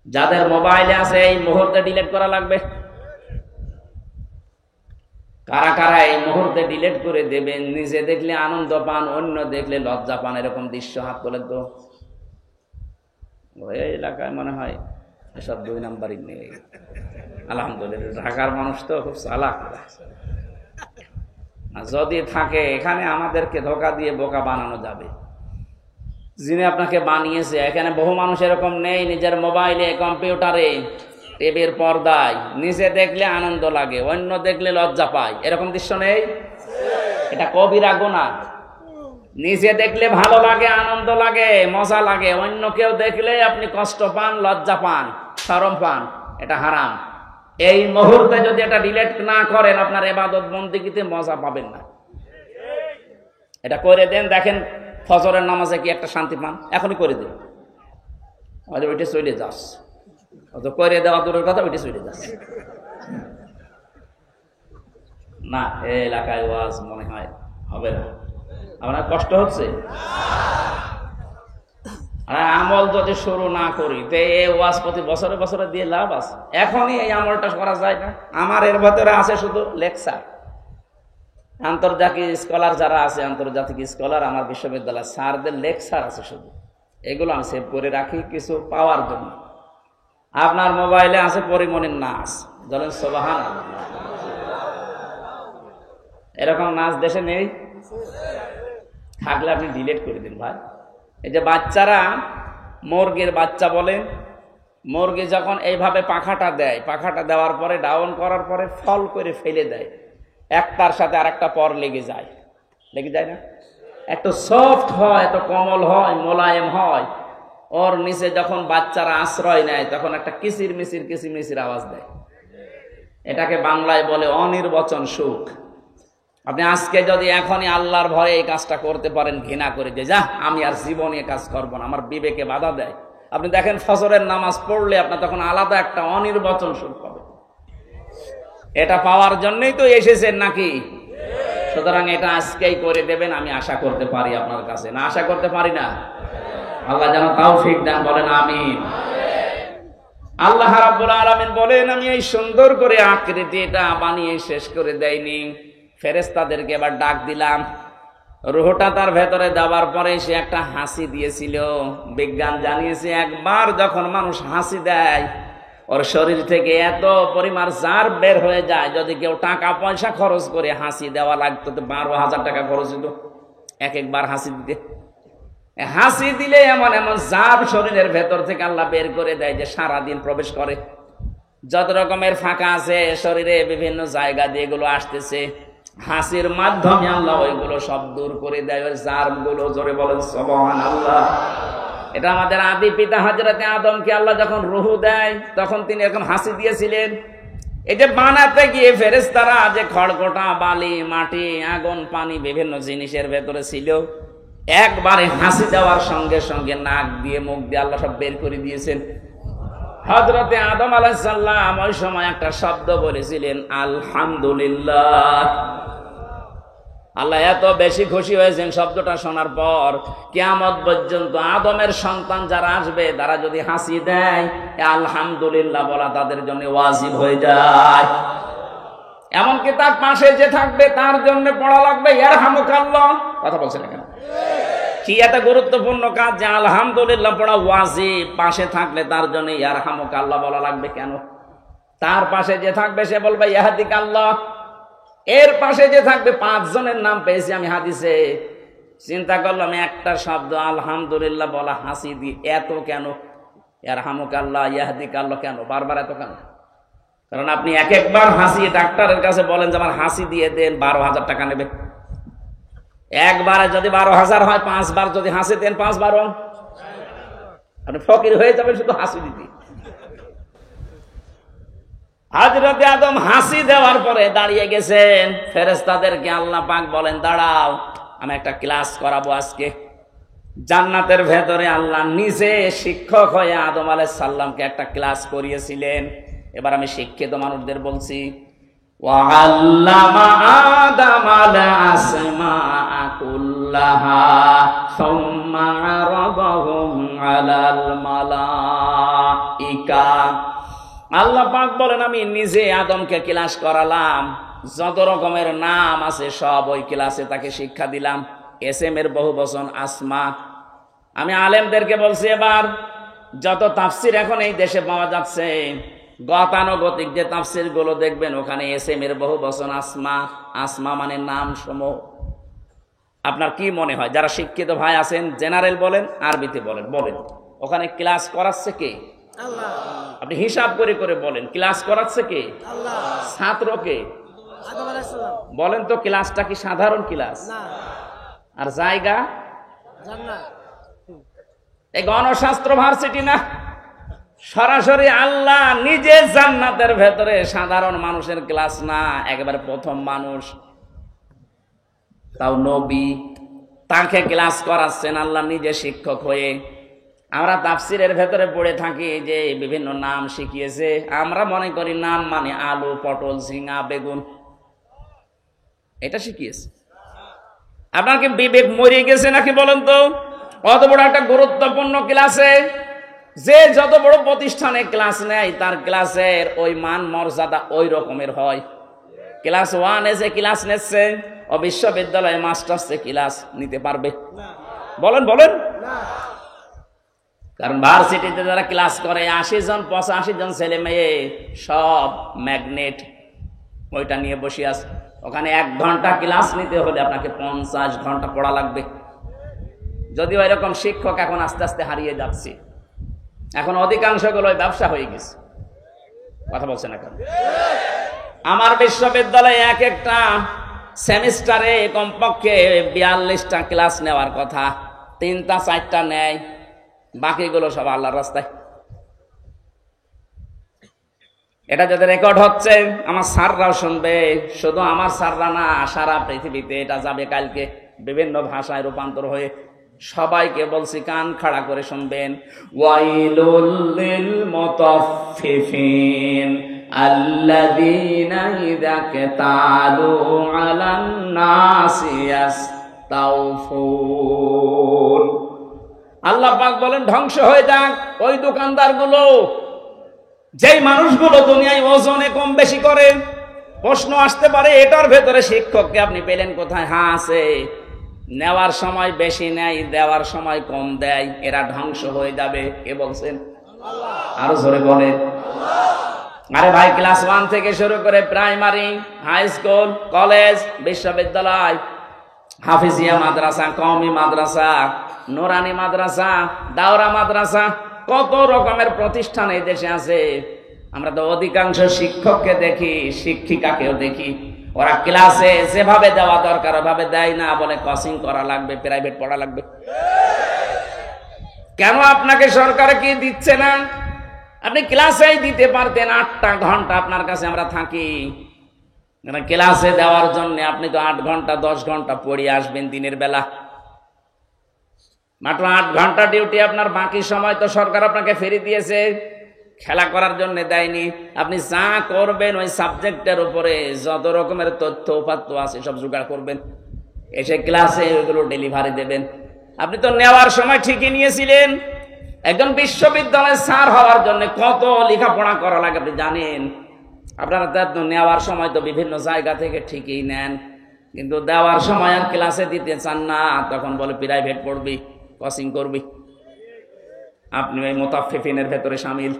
যাদের মোবাইলে আছে এই মুহূর্তে ডিলিট করা লাগবে। কারা কারা এই মুহূর্তে ডিলিট করে দেবেন? নিজে দেখলে আনন্দ পান, অন্য দেখলে লজ্জা পান, এরকম দৃশ্য হাত তোলেন তো। ওই এলাকায় মনে হয় এসব 2 নাম্বারই নেই। আলহামদুলিল্লাহ, ঢাকার মানুষ তো খুব চালাক। যদি থাকে এখানে আমাদেরকে ধোঁকা দিয়ে বোকা বানানো যাবে। যিনি আপনাকে বানিয়েছে, এখানে বহু মানুষ এরকম নেই। নিজের মোবাইলে, কম্পিউটারে, টিভির পর্দায় নিজে দেখলে আনন্দ লাগে, অন্য দেখলে লজ্জা পায়, এরকম দৃশ্য নেই? এটা কবিরা গুনাহ। নিজে দেখলে ভালো লাগে, আনন্দ লাগে, মজা লাগে, অন্য কেউ দেখলে আপনি কষ্ট পান, লজ্জা পান, শরম পান, এটা হারাম। এই মুহূর্তে যদি এটা ডিলিট না করেন, আপনার ইবাদত বন্দেগীতে মজা পাবেন না। এটা করে দেন, দেখেন ফজরের নামাজে কি একটা শান্তি পান। এখনই করে দিন, ওইটা চলে যাস, করে দেওয়া দূরের কথা, ওইটা চলে যাস না। এই এলাকায় ওয়াজ মনে হয় হবে না। আপনার কষ্ট হচ্ছে? আর আমল যদি শুরু না করি তো এই ওয়াজ প্রতি বছরে বছরে দিয়ে লাভ আছে? এখনই এই আমলটা করা যায় না? আমার এর ভেতরে আছে শুধু লেকচার। আন্তর্জাতিক স্কলার যারা আছে, আন্তর্জাতিক স্কলার আমার বিশ্ববিদ্যালয় স্যারদের লেকচার আছে শুধু, এগুলো আমি সেভ করে রাখি কিছু পাওয়ার জন্য। আপনার মোবাইলে আছে পরিমণির নাচ, বলেন সুবহানাল্লাহ। এরকম নাচ দেশে নেই? থাকলে আপনি ডিলিট করে দিন ভাই। এই যে বাচ্চারা, মুরগির বাচ্চা বলেন, মুরগি যখন এইভাবে পাখাটা দেয়, পাখাটা দেওয়ার পরে ডাউন করার পরে ফল করে ফেলে দেয়, একটার সাথে আর একটা পর লেগে যায়, লেগে যায় না? এত সফট হয়, এত কোমল হয়, মোলায়েম হয়। ওর নিচে যখন বাচ্চারা আশ্রয় নেয় তখন একটা কিচির মিচির কিচির মিচির আওয়াজ দেয়। এটাকে বাংলায় বলে অনির্বচন সুখ। আপনি আজকে যদি এখনই আল্লাহর ভয়ে এই কাজটা করতে পারেন, ঘৃণা করে যে যা আমি আর জীবনে কাজ করবো না, আমার বিবেকে বাধা দেয়, আপনি দেখেন ফজরের নামাজ পড়লে আপনার তখন আলাদা একটা অনির্বচন সুখ পাবেন। এটা পাওয়ার জন্যই তো এসেছেন নাকি? সুতরাং এটা আজকেই করে দেবেন, আমি আশা করতে পারি আপনার কাছে। না আশা করতে পারি না? আল্লাহ যেন তৌফিক দেন, বলেন আমিন। আল্লাহ রাব্বুল আলামিন বলেন, আমি এই সুন্দর করে আকৃতি এটা বানিয়ে শেষ করে দেয়নি, ফেরেশতাদেরকে এবার ডাক দিলাম। রুহটা তার ভেতরে দেওয়ার পরে সে একটা হাসি দিয়েছিল। বিজ্ঞান জানিয়েছে একবার যখন মানুষ হাসি দেয়, ওর শরীর থেকে এত পরিমাণ জার বের হয়ে যায়, যদি কেউ টাকা পয়সা খরচ করে হাসি দেওয়া লাগতো তো 12,000 টাকা খরচ হতো একবার হাসি দিতে। হাসি দিলে এমন এমন জার শরীরের ভেতর থেকে আল্লাহ বের করে দেয় যে সারাদিন প্রবেশ করে। যত রকমের ফাঁকা আছে শরীরে বিভিন্ন জায়গা দিয়ে এগুলো আসতেছে, হাসির মাধ্যমে আল্লাহ ওইগুলো সব দূর করে দেয়, ওই জার্ম গুলো। জোরে বলেন সুবহানাল্লাহ। এটা আমাদের আদি পিতা হযরতে আদমকে আল্লাহ যখন রূহ দেয় তখন তিনি এরকম হাসি দিয়েছিলেন। এটা বানাতে গিয়ে ফেরেশতারা যে খড়কটা, বালি, মাটি, আগুন, পানি বিভিন্ন জিনিসের ভেতরে ছিল, একবারে হাসি দেওয়ার সঙ্গে সঙ্গে নাক দিয়ে মুখ দিয়ে আল্লাহ সব বের করে দিয়েছেন। হযরতে আদম আলাইহিস সালাম ওই সময় একটা শব্দ বলেছিলেন, আলহামদুলিল্লাহ। আল্লাহ এত বেশি খুশি হয়েছেন শব্দটা শোনার পর, কিয়ামত পর্যন্ত আদমের সন্তান যারা আসবে তারা যদি হাসি দেয়, আলহামদুলিল্লাহ বলা তাদের জন্য ওয়াজিব হয়ে যায়। এমনকি তার পাশে যে থাকবে তার জন্য পড়া লাগবে ইয়ারহামুকাল্লাহ। কথা বলছেন না কেন? কি একটা গুরুত্বপূর্ণ কাজ যে আলহামদুলিল্লাহ পড়া ওয়াজিব, পাশে থাকলে তার জন্য ইয়ারহামুকাল্লাহ বলা লাগবে কেন? তার পাশে যে থাকবে সে বলবে ইয়াহদিকাল্লাহ। এর পাশে যে থাকবে 5 জনের নাম পেয়েছি আমি হাদিসে। চিন্তা করলাম একটা শব্দ আলহামদুলিল্লাহ বলা হাসি দি এত কেন? ইয়ারহামুকাল্লাহ, ইয়াহদিকাল্লাহ কেন বারবার এত কেন? কারণ আপনি একবার হাসি ডাক্তারের কাছে বলেন যে আমার হাসি দিয়ে দেন, 12,000 টাকা নেবে। একবারে যদি 12,000 হয়, 5 বার যদি হাসি দেন 5 বার আপনি ফকির হয়ে যাবেন শুধু হাসি দিতে। হযরতে আদম হাসি দেওয়ার পরে দাঁড়িয়ে গেছেন। ফেরেশতাদেরকে আল্লাহ পাক বলেন, দাঁড়াও, আমি একটা ক্লাস করাবো আজকে। জান্নাতের ভেতরে আল্লাহ নিজে শিক্ষক হয়ে আদম আলাইহিস সালামকে একটা ক্লাস করিয়েছিলেন। এবার আমি শিক্ষিত মানুষদের বলছি, ওয়াল্লামা আদামাল আসমাআ কুল্লাহা সুম্মা আরাদাহুম আলাল মালাইকা। আল্লাহ পাক বলেন, আমি নিজে আদমকে ক্লাস করালাম, যত রকমের নাম আছে সব ওই ক্লাসে তাকে শিক্ষা দিলাম। এসএম এর বহু বচন আসমা। আমি আলেমদেরকে বলছি, এবার যত তাফসির এখন এই দেশে পাওয়া যাচ্ছে, গতানুগতিক যে তাফসির গুলো দেখবেন ওখানে এসএম এর বহু বচন আসমা। আসমা মানে নাম সমূহ। আপনার কি মনে হয়, যারা শিক্ষিত ভাই আছেন, জেনারেল বলেন আরবিতে বলেন, বলেন ওখানে ক্লাস করাচ্ছে কে? আল্লাহ। আপনি হিসাব করে করে বলেন, ক্লাস করাচ্ছে কে? আল্লাহ। ছাত্রকে বলেন তো, ক্লাসটা কি সাধারণ ক্লাস? আর জায়গা এই গণশাস্ত্র ভার্সিটি না, সরাসরি আল্লাহ নিজে জান্নাতের ভেতরে, সাধারণ মানুষের ক্লাস না, একেবারে প্রথম মানুষ, তাও নবী, তাকে ক্লাস করাচ্ছেন আল্লাহ নিজে শিক্ষক হয়ে। আমরা তাফসিরের ভেতরে পড়ে থাকি যে বিভিন্ন নাম শিখিয়েছে, আমরা মনে করি নাম মানে আলু, পটল, ঝিঙা, বেগুন, এটা শিখিয়েছে। আপনার কি বিবেক মরে গেছে নাকি বলেন তো? অত বড় একটা গুরুত্বপূর্ণ ক্লাসে যে যত বড় প্রতিষ্ঠানে ক্লাস নেয় তার ক্লাসের ওই মান মর্যাদা ওই রকমের হয়। ক্লাস 1 এসে ক্লাস নিচ্ছে, ও বিশ্ববিদ্যালয়ে মাস্টার্সে ক্লাস নিতে পারবে? বলেন বলেন। কারণ ভার্সিটিতে যারা ক্লাস করে 80 জন 85 জন ছেলে মেয়ে সব ম্যাগনেট, ওইটা নিয়ে বসে আছে। ওখানে 1 ঘন্টা ক্লাস নিতে হলে আপনাকে 50 ঘন্টা পড়া লাগবে। যদিও এরকম শিক্ষক এখন আস্তে আস্তে হারিয়ে যাচ্ছে, এখন অধিকাংশগুলো ব্যবসা হয়ে গেছে। কথা বলছে না কেন? আমার বিশ্ববিদ্যালয়ে এক একটা সেমিস্টারে কমপক্ষে 42টা ক্লাস নেওয়ার কথা, 3টা 4টা নেয়, বাকিগুলো সব আল্লাহর রাস্তায়। এটা যাদের রেকর্ড হচ্ছে, আমার স্যাররাও শুনবে, শুধু আমার স্যাররা না, সারা পৃথিবীতে এটা যাবে কালকে বিভিন্ন ভাষায় রূপান্তর হয়ে। সবাইকে বলছি কান খাড়া করে শুনবেন। ওয়াইলুল লিল মুতাফফিফিন আল্লাযীনা ইযা কাতালু আলান নাসি ইস্তাওফুন। আল্লাহ পাক বলেন, ধ্বংস হয়ে যাক ওই দোকানদারগুলো, যেই মানুষগুলো দুনিয়ায় ওজনে কম বেশি করে। প্রশ্ন আসতে পারে, এটার ভেতরে শিক্ষককে আপনি পেলেন কোথায়? হ্যাঁ আছে, নেওয়ার সময় বেশি নেয়, দেওয়ার সময় কম দেয়, এরা ধ্বংস হয়ে যাবে। কে বলছেন? আরো জোরে বলে। আরে ভাই, ক্লাস 1 থেকে শুরু করে প্রাইমারি, হাই স্কুল, কলেজ, বিশ্ববিদ্যালয়, হাফিজিয়া মাদ্রাসা, কওমি মাদ্রাসা, নুরানি মাদ্রাসা, দাওরা মাদ্রাসা, কত রকমের প্রতিষ্ঠান এই দেশে আছে। আমরা তো অধিকাংশ শিক্ষককে দেখি, শিক্ষিকাকেও দেখি, ওরা ক্লাসে যেভাবে দেওয়া দরকার ওভাবে দেয় না, বলে কোচিং করা লাগবে, প্রাইভেট পড়া লাগবে। কেন আপনাকে সরকার কি দিচ্ছে না? আপনি ক্লাসেই দিতে পারতেন। 8টা ঘন্টা আপনার কাছে আমরা থাকি, ক্লাসে দেওয়ার জন্য আপনি তো 8 ঘন্টা 10 ঘন্টা পড়ে আসবেন দিনের বেলা। মাত্র 8 ঘন্টা ডিউটি আপনার, বাকি সময় তো সরকার আপনাকে ফ্রি দিয়েছে, খেলা করার জন্য দেয়নি। আপনি যা করবেন ওই সাবজেক্টের উপরে যত রকমের তথ্য উপাত্ত আছে সব জোগাড় করবেন, এসে ক্লাসে ওইগুলো ডেলিভারি দেবেন। আপনি তো নেওয়ার সময় ঠিকই নিয়েছিলেন। একজন বিশ্ববিদ্যালয়ের স্যার হওয়ার জন্য কত লেখাপড়া করা লাগে আপনি জানেন। আপনারা তো নেওয়ার সময় তো বিভিন্ন জায়গা থেকে ঠিকই নেন, কিন্তু দেওয়ার সময় আর ক্লাসে দিতে চান না, তখন বলে প্রাইভেট পড়বি, কোচিং করবি। আপনি ওই মুতাফফিফিনের ভেতরে শামিল।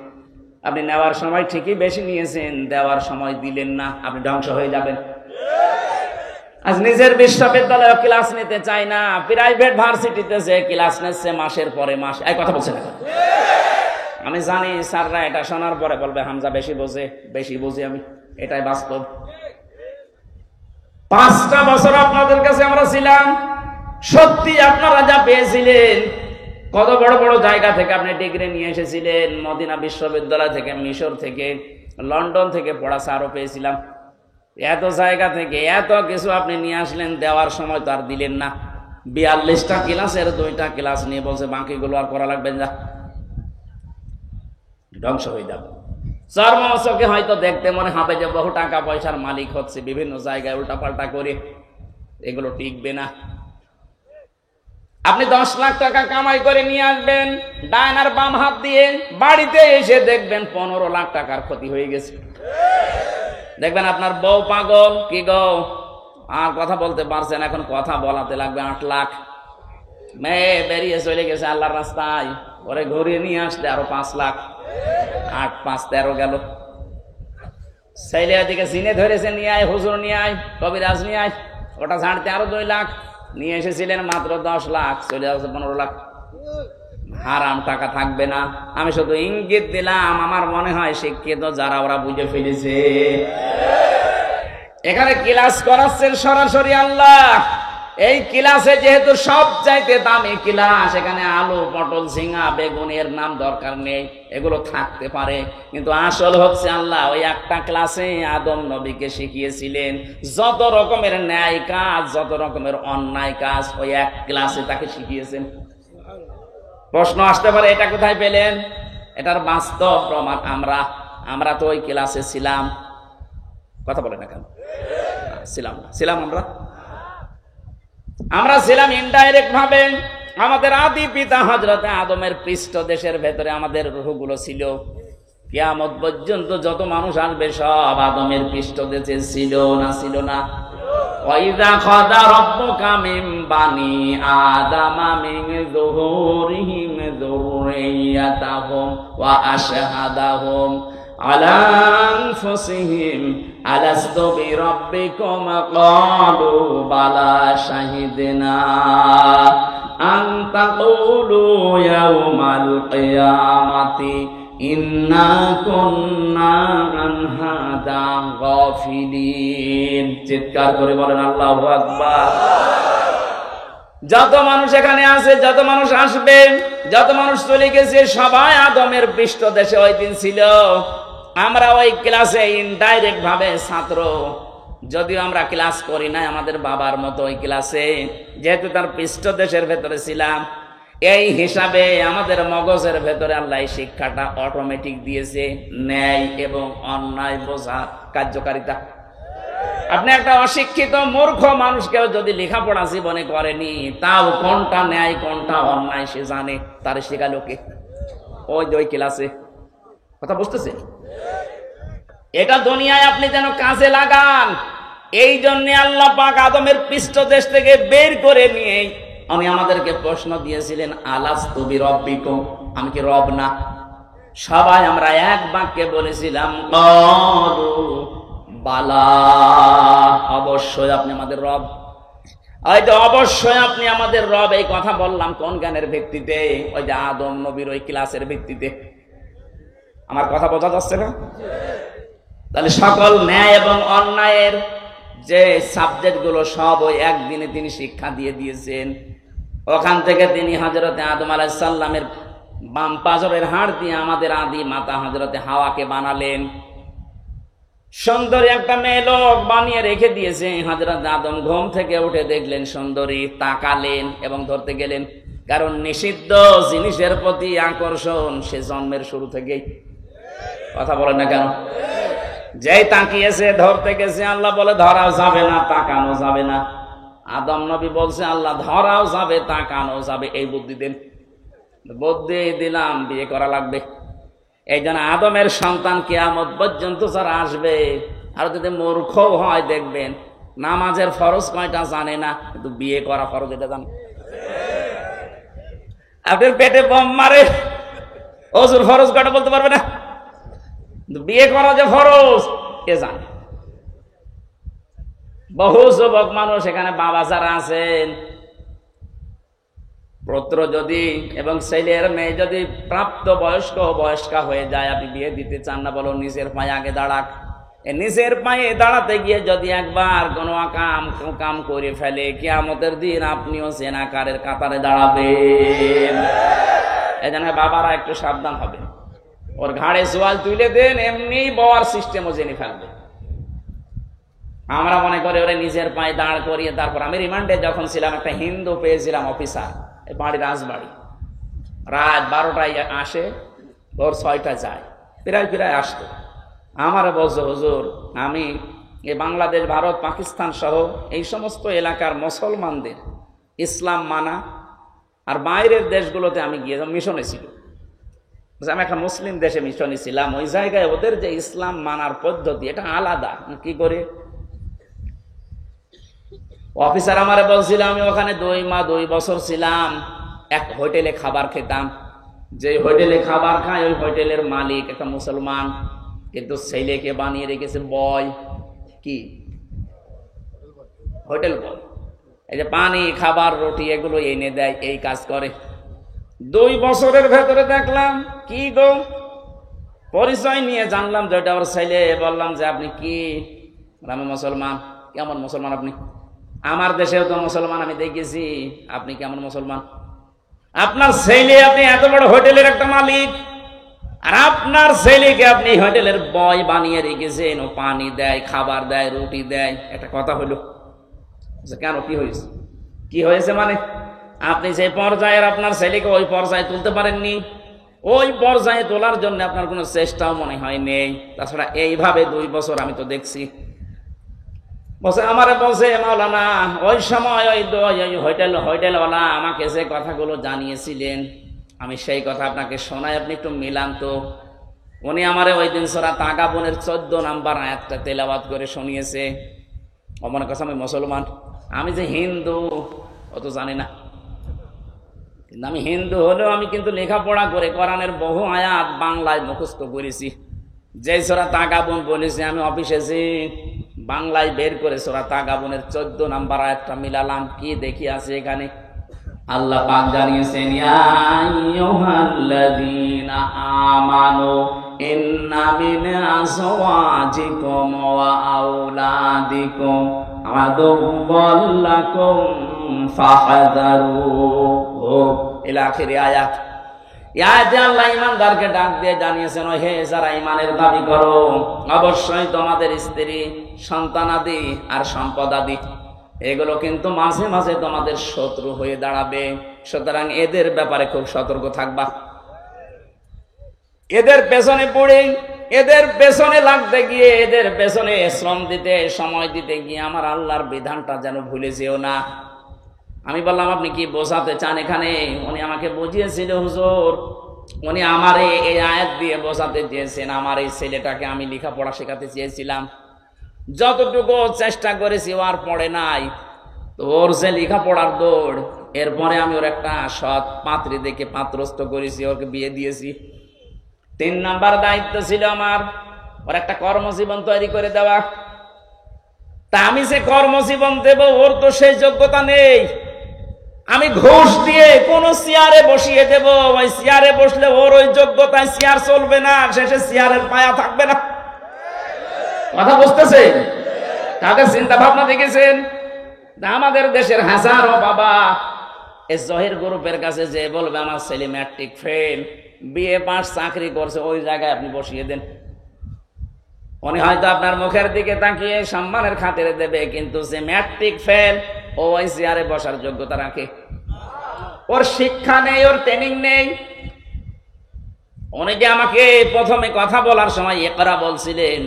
আপনি নেওয়ার সময় ঠিকই বেশি নিয়েছেন, দেওয়ার সময় দিলেন না, আপনি ধ্বংস হয়ে যাবেন। আজ নিজের বিশ্ববিদ্যালয়ে ক্লাস নিতে চাই না, প্রাইভেট ভার্সিটিতে যে ক্লাস নিচ্ছে মাসের পরে মাস। এই কথা বলছেন না? আমি জানি স্যাররা এটা শোনার পরে বলবে হামজা বেশি বোঝে, বেশি বুঝি আমি, এটাই বাস্তব। 5টা বছর আপনাদের কাছে আমরা ছিলাম, সত্যি আপনারা যা পেয়েছিলেন, কত বড় বড় জায়গা থেকে আপনি ডিগ্রি নিয়ে এসেছিলেন, মদিনা বিশ্ববিদ্যালয় থেকে, মিশর থেকে, লন্ডন থেকে পড়া স্যারও পেয়েছিলাম। এত জায়গা থেকে এত কিছু আপনি নিয়ে আসলেন, দেওয়ার সময় তো আর দিলেন না। 42টা ক্লাসের 2টা ক্লাস নিয়ে বলছে বাকিগুলো আর করা লাগবে না, ধ্বংস হয়ে যাবে। চর্মচকে হয়তো দেখতে মনে হবে যে বহু টাকা পয়সার মালিক হচ্ছে, বিভিন্ন জায়গায় উল্টাপাল্টা করে, এগুলো টিকবে না। আপনি 10 লাখ টাকা কামাই করে নিয়ে আসবেন ডান আর বাম হাত দিয়ে, বাড়িতে এসে দেখবেন 15 লাখ টাকার ক্ষতি হয়ে গেছে। দেখবেন আপনার বউ পাগল, কি গো আর কথা বলতে পারছেন, এখন কথা বলাতে লাগবে 8 লাখ। মেয়ে বেরিয়ে চলে গেছে আল্লাহর রাস্তায়, পরে ঘুরিয়ে নিয়ে আসতে আরো 5 লাখ, 8 5 13 গেল। ছেলে দিকে সিনে ধরেছে, নিয়ে আয় হুজুর, নিয়ে আয় কবিরাজ, নিয়ে আয়, ওটা ছাড়তে আরো 2 লাখ। নিয়ে এসেছিলেন মাত্র 10 লাখ, চলে যাচ্ছে 15 লাখ। হারাম টাকা থাকবে না। আমি শুধু ইঙ্গিত দিলাম, আমার মনে হয় শিক্ষিত যারা ওরা বুঝে ফেলেছে। এখানে ক্লাস করাচ্ছেন সরাসরি আল্লাহ। এই ক্লাসে যেহেতু সব চাইতে দামি ক্লাস, এখানে আলু পটল ঝিঙা বেগুন এর নাম দরকার নেই, এগুলো থাকতে পারে, কিন্তু আসল হচ্ছে আল্লাহ ওই একটা ক্লাসে আদম নবীকে শিখিয়েছিলেন যত রকমের ন্যায় কাজ, যত রকমের অন্যায় কাজ, ওই এক ক্লাসে তাকে শিখিয়েছেন। প্রশ্ন আসতে পারে এটা কোথায় পেলেন? এটার বাস্তব প্রমাণ আমরা তো ওই ক্লাসে ছিলাম। কথা বলে না কেন? ছিলাম আমরা ছিলাম ইনডাইরেক্ট ভাবে। আমাদের আদি পিতা হযরতে আদমের পৃষ্ঠদেশের ভেতরে আমাদের রূহগুলো ছিল। কিয়ামত পর্যন্ত যত মানুষ আসবে সব আদমের পৃষ্ঠদেশে ছিল না? ওয়াইযা খাযা রাব্বুকা মিন বানি আদামা মিন যুহুরিহিম যুররিয়াতাহুম ওয়া আশহাদাহুম আলা আনফুসিহিম আলাস্তু বিরাব্বিকুম ক্বালু বালা শাহিদনা আন তাকুলু ইয়াউমাল কিয়ামাতি ইন্না কুন্না আন হাদা গাফিলিন। চিৎকার করে বলেন আল্লাহু আকবার। যত মানুষ এখানে আছে, যত মানুষ আসবে, যত মানুষ চলে গেছে, সবাই আদমের পৃষ্ঠদেশে ওই দিন ছিল। আমরা ওই ক্লাসে ইনডাইরেক্ট ভাবে ছাত্র, যদিও আমরা ক্লাস করি না আমাদের বাবার মতো ওই ক্লাসে, যেহেতু তার পৃষ্ঠদেশের ভেতরে ছিলাম, এই হিসাবে আমাদের মগজের ভেতরে আল্লাহ শিক্ষাটা অটোমেটিক দিয়েছে, ন্যায় এবং অন্যায় বোঝা কার্যকারিতা। আপনি একটা অশিক্ষিত মূর্খ মানুষকেও যদি লেখাপড়া জীবনে করেনি, তাও কোনটা ন্যায় কোনটা অন্যায় সে জানে, তার শেখালো কে? ওই ক্লাসে। কথা বুঝতেছে? এটা দুনিয়ায় আপনি যেন কাজে লাগান, এই জন্য আল্লাহ পাক আদমের পৃষ্ঠদেশ থেকে বের করে নিয়ে উনি আমাদেরকে প্রশ্ন দিয়েছিলেন, আলাস্তু বিরাব্বিকুম, আমি কি রব না? সবাই আমরা এক বাক্যে বলেছিলাম, ক্বালু বালা, অবশ্যই আপনি আমাদের রব। হয়তো অবশ্যই আপনি আমাদের রব, এই কথা বললাম কোন জ্ঞানের ভিত্তিতে? ওই যে আদম নবীর ওই ক্লাসের ভিত্তিতে। আমার কথা বোঝা যাচ্ছে না? তাহলে সকল ন্যায় এবং অন্যায়ের যে সাবজেক্ট গুলো সব ওই একদিনে তিনি শিক্ষা দিয়ে দিয়েছেন। ওখান থেকে তিনি হযরতে আদম আলাইহিস সালামের বাম পাজরের হাড় দিয়ে আমাদের আদি মাতা হযরতে হাওয়াকে বানালেন। সুন্দরী একটা মেয়ে লোক বানিয়ে রেখে দিয়েছে। হযরত আদম ঘুম থেকে উঠে দেখলেন সুন্দরী, তাকালেন এবং ধরতে গেলেন, কারণ নিষিদ্ধ জিনিসের প্রতি আকর্ষণ সে জন্মের শুরু থেকেই। কথা বলেন না কেন? যেই তাকিয়েছে, ধরতে গেছে, আল্লাহ বলে ধরাও যাবে না, তাকানো যাবে না। আদম নবী বলছে আল্লাহ ধরাও যাবে, তাকানো যাবে, এই বুদ্ধি দেন। বুদ্ধি দিলাম, বিয়ে করা লাগবে। এই জন্য আদমের সন্তান কিয়ামত পর্যন্ত যারা আসবে, আর যদি মূর্খ হয় দেখবেন নামাজের ফরজ কয়টা জানে না, কিন্তু বিয়ে করা ফরজ এটা জানে। আপনার পেটে বম মারে, ওজুর ফরজ কয়টা বলতে পারবে না, বিয়ে করা যে ফরজ এ জানে। বহু যুবক মানুষ এখানে বাবা যারা আছেন, পুত্র যদি এবং ছেলের মেয়ে যদি প্রাপ্ত বয়স্কা হয়ে যায়, আপনি বিয়ে দিতে চান না, বলো নিজের পায়ে আগে দাঁড়াক। নিজের পায়ে দাঁড়াতে গিয়ে যদি একবার কোনো কাম করে ফেলে, কিয়ামতের দিন আপনিও জেনাকারের কাতারে দাঁড়াবেন। এই জন্য বাবারা একটু সাবধান হবে। ওর ঘাড়ে সোয়াল তুলে দেন, এমনি বওয়ার সিস্টেমও জেনে ফেলবে। আমরা মনে করি ওরে নিজের পায়ে দাঁড় করিয়ে তারপর আমি রিমান্ডে যখন ছিলাম একটা হিন্দু পেয়েছিলাম অফিসার, এই বাড়ি রাজবাড়ি, রাত 12টায় আসে, ভোর 6টায় যায়, প্রায় আসতো। আমার বলছে হুজুর আমি এই বাংলাদেশ, ভারত, পাকিস্তান সহ এই সমস্ত এলাকার মুসলমানদের ইসলাম মানা, আর বাইরের দেশগুলোতে আমি গিয়ে মিশনে ছিল, আমি একটা মুসলিম দেশে মিশনে ছিলাম, ওই জায়গায় ওদের যে ইসলাম মানার পদ্ধতি এটা আলাদা। কি করে অফিসার আমারে বলছিল, আমি ওখানে 2 বছর ছিলাম, এক হোটেলে খাবার খেতাম, যে হোটেলে খাবার খাই ওই হোটেলের মালিক একটা মুসলমান, কিন্তু ছেলেকে বানিয়ে রেখেছে বয়, কি হোটেল বয়, এই যে পানি খাবার রুটি এগুলো এনে দেয়, এই কাজ করে। 2 বছরের ভেতরে দেখলাম কি গো, পরিচয় নিয়ে জানলাম যে ওটা আমার ছেলে। বললাম যে আপনি কি? আমি মুসলমান। কেমন মুসলমান আপনি? আমার দেশেও তো মুসলমান আমি দেখেছি, আপনি কেমন মুসলমান? আপনার ছেলে, আপনি এত বড় হোটেলের একটা মালিক, আর আপনার ছেলেকে আপনি হোটেলের বয় বানিয়ে রেখেছেন, ও পানি দেয়, খাবার দেয়, রুটি দেয়, একটা কথা হলো। কেন, কি হয়েছে? কি হয়েছে মানে আপনি যে পর্যায়ের আপনার ছেলেকে ওই পর্যায়ে তুলতে পারেননি, ওই পর্যায়ে তোলার জন্য আপনার কোনো চেষ্টাও মনে হয় নেই। তাছাড়া এইভাবে 2 বছর আমি তো দেখছি। বলছে আমারে বলছে মাওলানা ওই সময় ওই হোটেলওয়ালা আমাকে যে কথাগুলো জানিয়েছিলেন আমি সেই কথা আপনাকে শোনাই, আপনি একটু মিলান তো। উনি আমারে ওই দিন সূরা তাগাবুনের 14 নম্বর আয়াতটা তেলাওয়াত করে শুনিয়েছে। ও মনে করছে আমি মুসলমান, আমি যে হিন্দু ও তো জানি না, কিন্তু আমি হিন্দু হলেও আমি কিন্তু লেখাপড়া করে কোরআনের বহু আয়াত বাংলায় মুখস্থ করেছি। যে সূরা তাগাবুন বলেছে আমি অফিসে যে বাংলায় বের করে সূরা তাগাবুনের 14 নম্বর আয়াতটা মিলালাম, কি দেখি আছে এখানে। আল্লাহ পাক জানিয়েছেন ইয়া আইয়ুহাল্লাযীনা আমানু ইন্না মিন আযওয়াজিকুম ওয়া আওলাদিকুম আদুওয়াল লাকুম ফাহযারুহু ইলা আখিরি আয়াত। ইয়াতে আল্লাহ ঈমানদারকে ডাক দিয়ে জানিয়েছেন, হে যারা ঈমানের দাবি করো, অবশ্যই তোমাদের স্ত্রী, সন্তানাদি আর সম্পদাদি এগুলো কিন্তু মাঝে মাঝে তোমাদের শত্রু হয়ে দাঁড়াবে, সুতরাং এদের ব্যাপারে খুব সতর্ক থাকবা। এদের পেছনে পড়ে, এদের পেছনে লাগতে গিয়ে, এদের পেছনে শ্রম দিতে, সময় দিতে গিয়ে আমার আল্লাহর বিধানটা যেন ভুলে যেও না। আমি বললাম আপনি কি বোঝাতে চান এখানে? উনি আমাকে বুঝিয়েছিল হুজুর, উনি আমারে এই আয়াত দিয়ে বোঝাতে চেয়েছেন, আমার এই ছেলেটাকে আমি লেখাপড়া শেখাতে চেয়েছিলাম, যতটুকু চেষ্টা করেছি ও আর পড়ে নাই, তো ওর যে লেখাপড়ার দৌড়, এরপরে আমি ওর একটা সৎ পাত্রী দেখে পাত্রস্থ করেছি, ওকে বিয়ে দিয়েছি। 3 নাম্বার দায়িত্ব ছিল আমার ওর একটা কর্মজীবন তৈরি করে দেওয়া। তা আমি যে কর্মজীবন দেব ওর তো সেই যোগ্যতা নেই। আমি ঘুষ দিয়ে কোন চেয়ারে বসিয়ে দেব, ওই চেয়ারে বসলে ওর ওই যোগ্যতায় চেয়ার চলবে না, শেষে চেয়ারের পায়া থাকবে না। কথা বুঝতেছেন? তাদের চিন্তা ভাবনা দেখেছেন? আমাদের দেশের হাজারো বাবা এই জহির গ্রুপের কাছে যে বলবে আমার ছেলে ম্যাট্রিক ফেল, বিএ পাস, চাকরি করছে, ওই জায়গায় আপনি বসিয়ে দেন। উনি হয়তো আপনার মুখের দিকে তাকিয়ে সম্মানের খাতিরে দেবে, কিন্তু যে ম্যাট্রিক ফেল ও ওই চেয়ারে বসার যোগ্যতা রাখে? ওর শিক্ষা নেই, ওর ট্রেনিং নেই। উনি যে আমাকে প্রথমে কথা বলার সময় ইকরা বলছিলেন,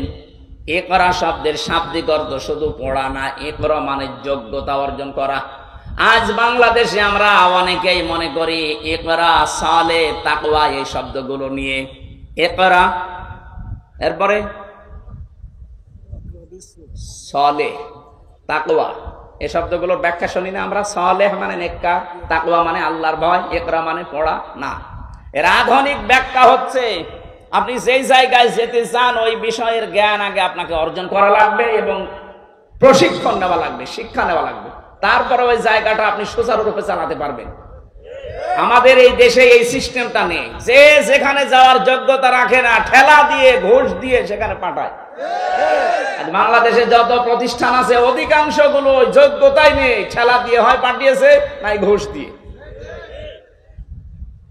ইকরা শব্দের শাব্দিক অর্থ শুধু পড়া না, ইকরা মানে যোগ্যতা অর্জন করা। আজ বাংলাদেশে আমরা অনেকেই মনে করি ইকরা, সালে, তাকওয়া এই শব্দগুলো নিয়ে। ইকরা, এরপরে সালে, তাকওয়া, এই শব্দগুলোর ব্যাখ্যা শুনি না আমরা? সালেহ মানে নেককার, তাকওয়া মানে আল্লাহর ভয়, ইকরা মানে পড়া না। এর আধুনিক ব্যাখ্যা হচ্ছে আপনি যেই জায়গায় যেতে চান ওই বিষয়ের জ্ঞান আগে আপনাকে অর্জন করা লাগবে এবং প্রশিক্ষণ নেওয়া লাগবে, শিক্ষা নেওয়া লাগবে, তারপরে ওই জায়গাটা আপনি সুচারুরূপে চালাতে পারবেন। আমাদের এই দেশে এই সিস্টেমটা নেই, যে যেখানে যাওয়ার যোগ্যতা রাখে না, ঠেলা দিয়ে ঘুষ দিয়ে সেখানে পাঠায়। বাংলাদেশে যত প্রতিষ্ঠান আছে অধিকাংশ গুলো যোগ্যতাই নেই, ঠেলা দিয়ে হয় পাঠিয়েছে, নাই ঘুষ দিয়ে।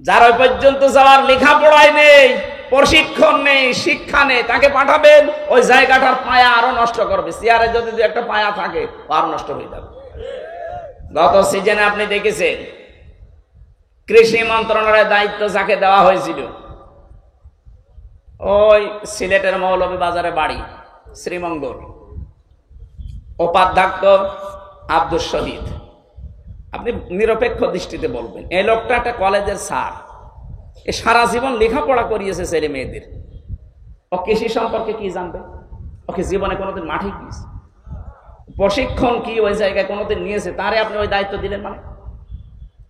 যার ওই পর্যন্ত যাওয়ার লেখাপড়াই নেই, প্রশিক্ষণ নেই, শিক্ষা নেই, তাকে পাঠাবেন ওই জায়গাটার পায়া আরো নষ্ট করবে। চেয়ারে যদি দু একটা পায়া থাকে আরো নষ্ট হয়ে যাবে। গত সিজনে আপনি দেখেছেন কৃষি মন্ত্রণালয়ের দায়িত্ব যাকে দেওয়া হয়েছিল, ওই সিলেটের মৌলভীবাজারে বাড়ি, শ্রীমঙ্গল, উপাধ্যক্ষ আব্দুল শহীদ। আপনি নিরপেক্ষ দৃষ্টিতে বলবেন, এই লোকটা একটা কলেজের স্যার, এ সারা জীবন লেখাপড়া করিয়েছে ছেলে মেয়েদের, ও কৃষি সম্পর্কে কি জানবে? ওকে জীবনে কোনোদিন মাঠে গিয়েছে, প্রশিক্ষণ কি ওই জায়গায় কোনোদিন নিয়েছে? তারে আপনি ওই দায়িত্ব দিলেন? মানে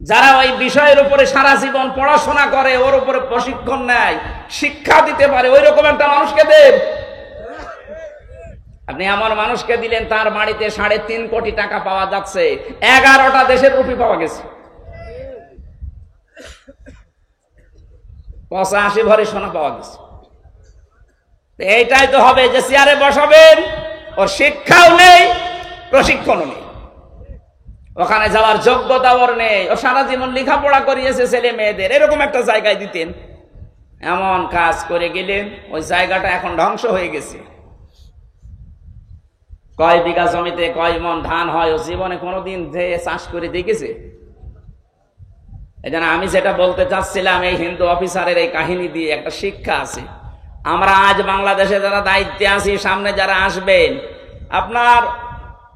যারা ওই বিষয়ের উপরে সারা জীবন পড়াশোনা করে, ওর উপরে প্রশিক্ষণ নেয়, শিক্ষা দিতে পারে, ওই রকম একটা মানুষকে দেন। আপনি এমন মানুষকে দিলেন তার বাড়িতে 3.5 কোটি টাকা পাওয়া যাচ্ছে, 11টা দেশের রুপি পাওয়া গেছে, 85 ভরি সোনা পাওয়া গেছে। এইটাই তো হবে যে চেয়ারে বসাবেন, ওর শিক্ষাও নেই, প্রশিক্ষণও নেই, ওখানে যাওয়ার যোগ্যতা ওর নেই, ও সারা জীবন লেখাপড়া করিয়েছে ছেলে মেয়েদের, এরকম একটা জায়গায় দিতেন। এমন কাজ করে গেলেন, ওই জায়গাটা এখন ধ্বংস হয়ে গেছে। কয় বিঘা জমিতে কয় মন ধান হয় ও জীবনে কোনোদিন চাষ করে দেখেছে? এই জন্য আমি যেটা বলতে চাচ্ছিলাম, এই হিন্দু অফিসারের এই কাহিনী দিয়ে একটা শিক্ষা আছে। আমরা আজ বাংলাদেশে যারা দায়িত্বে আছি, সামনে যারা আসবেন, আপনার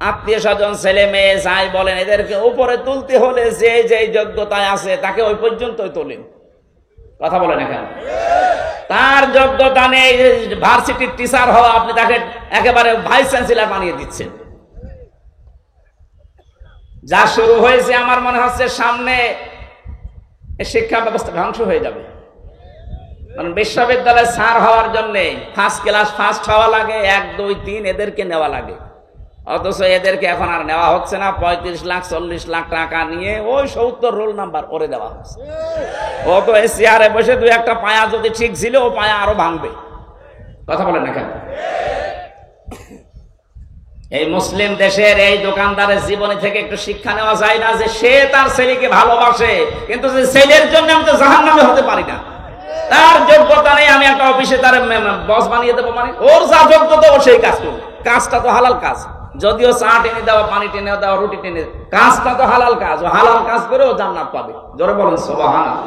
আত্মীয় স্বজন, ছেলে মেয়ে যাই বলেন, এদেরকে উপরে তুলতে হলে যে যে যোগ্যতায় আছে তাকে ওই পর্যন্তই তোলেন। কথা বলেন এখানে, তার যোগ্যতা নেই ভার্সিটির টিচার হওয়া, আপনি তাকে একেবারে ভাইস চ্যান্সেলর বানিয়ে দিচ্ছেন। যা শুরু হয়েছে আমার মনে হচ্ছে সামনে শিক্ষা ব্যবস্থা ধ্বংস হয়ে যাবে। কারণ বিশ্ববিদ্যালয়ে স্যার হওয়ার জন্য ফার্স্ট ক্লাস ফার্স্ট হওয়া লাগে, 1, 2, 3 এদেরকে নেওয়া লাগে, অথচ এদেরকে এখন আর নেওয়া হচ্ছে না। 35 লাখ 40 লাখ টাকা নিয়ে ওই 70 রোল নাম্বার ওরে দেওয়া হচ্ছে। ও তো এই চেয়ারে বসে 2-1টা পায়া যদি ঠিক ছিল, ও পায়া আরো ভাঙবে। কথা বলেন না কেন? এই মুসলিম দেশের এই দোকানদারের জীবনী থেকে একটু শিক্ষা নেওয়া যায় না যে সে তার ছেলেকে ভালোবাসে, কিন্তু যে ছেলের জন্য আমি তো জাহান্নামে হতে পারি না, তার যোগ্যতা নেই, আমি একটা অফিসে তার বস বানিয়ে দেবো? মানে ওর যা যোগ্যতা ও সেই কাজ করবে। কাজটা তো হালাল কাজ, যদিও চা টেনে দেওয়া, পানি টেনে দেওয়া, রুটি টেনে, কাজটা তো হালাল কাজ, ও হালাল কাজ করে ও জান্নাত পাবে। জোরে বলেন সুবহানাল্লাহ।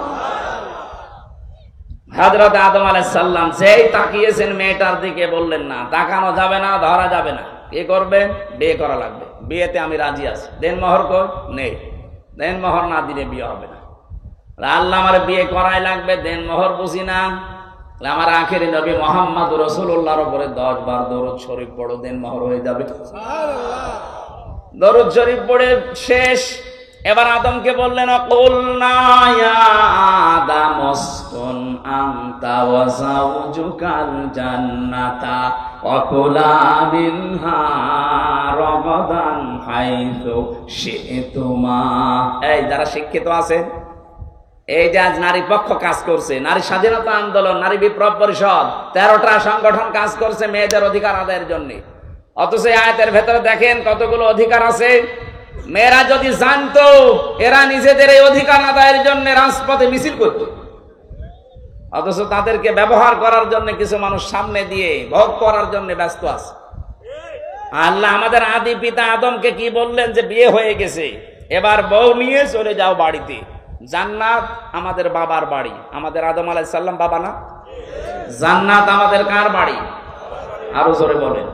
হযরত আদম আলাইহিস সালাম যেই তাকিয়েছেন মেয়েটার দিকে, বললেন না, তাকানো যাবে না, ধরা যাবে না, কি করবেন? বিয়ে করা লাগবে, বিয়েতে আমি রাজি আছি, দেন মোহর কই? নেই, দেন মোহর না দিলে বিয়ে হবে না। আল্লাহ আমার বিয়ে করাই লাগবে, দেন মোহর বুঝি না, আমার আখেরি নবী মুহাম্মদ রাসূলুল্লাহর উপরে 10 বার দরুদ শরীফ পড়ো, দেন মোহর হয়ে যাবে। দরুদ শরীফ পড়ে শেষ, এবার আদমকে বললেন, কুলনা ইয়া আদম উসকুন আনতা ওয়া যাওজুকাল জান্নাতা ওয়া কুলা মিনহা রাগাদান হাইতু শি'তুমা। এই যারা শিক্ষিত আছে, এই যে আজ নারী পক্ষ কাজ করছে, নারী স্বাধীনতা আন্দোলন, নারী বিপ্লব পরিষদ, 13টা সংগঠন কাজ করছে মেয়েদের অধিকার আদায়ের জন্য, অথচ এই আয়াতের ভেতরে দেখেন কতগুলো অধিকার আছে। মেয়েরা যদি জানতো, এরা নিজেদের এই অধিকার আদায়ের জন্য রাজপথে মিছিল করত, অথচ তাদেরকে ব্যবহার করার জন্য কিছু মানুষ সামনে দিয়ে ভোগ করার জন্য ব্যস্ত আছে। আল্লাহ আমাদের আদি পিতা আদমকে কি বললেন? যে বিয়ে হয়ে গেছে, এবার বউ নিয়ে চলে যাও বাড়িতে। জান্নাত আমাদের বাবার বাড়ি, আমাদের আদম আলাইহিস সালাম বাবা না? জান্নাত আমাদের কার বাড়ি? আরো জোরে বলেন।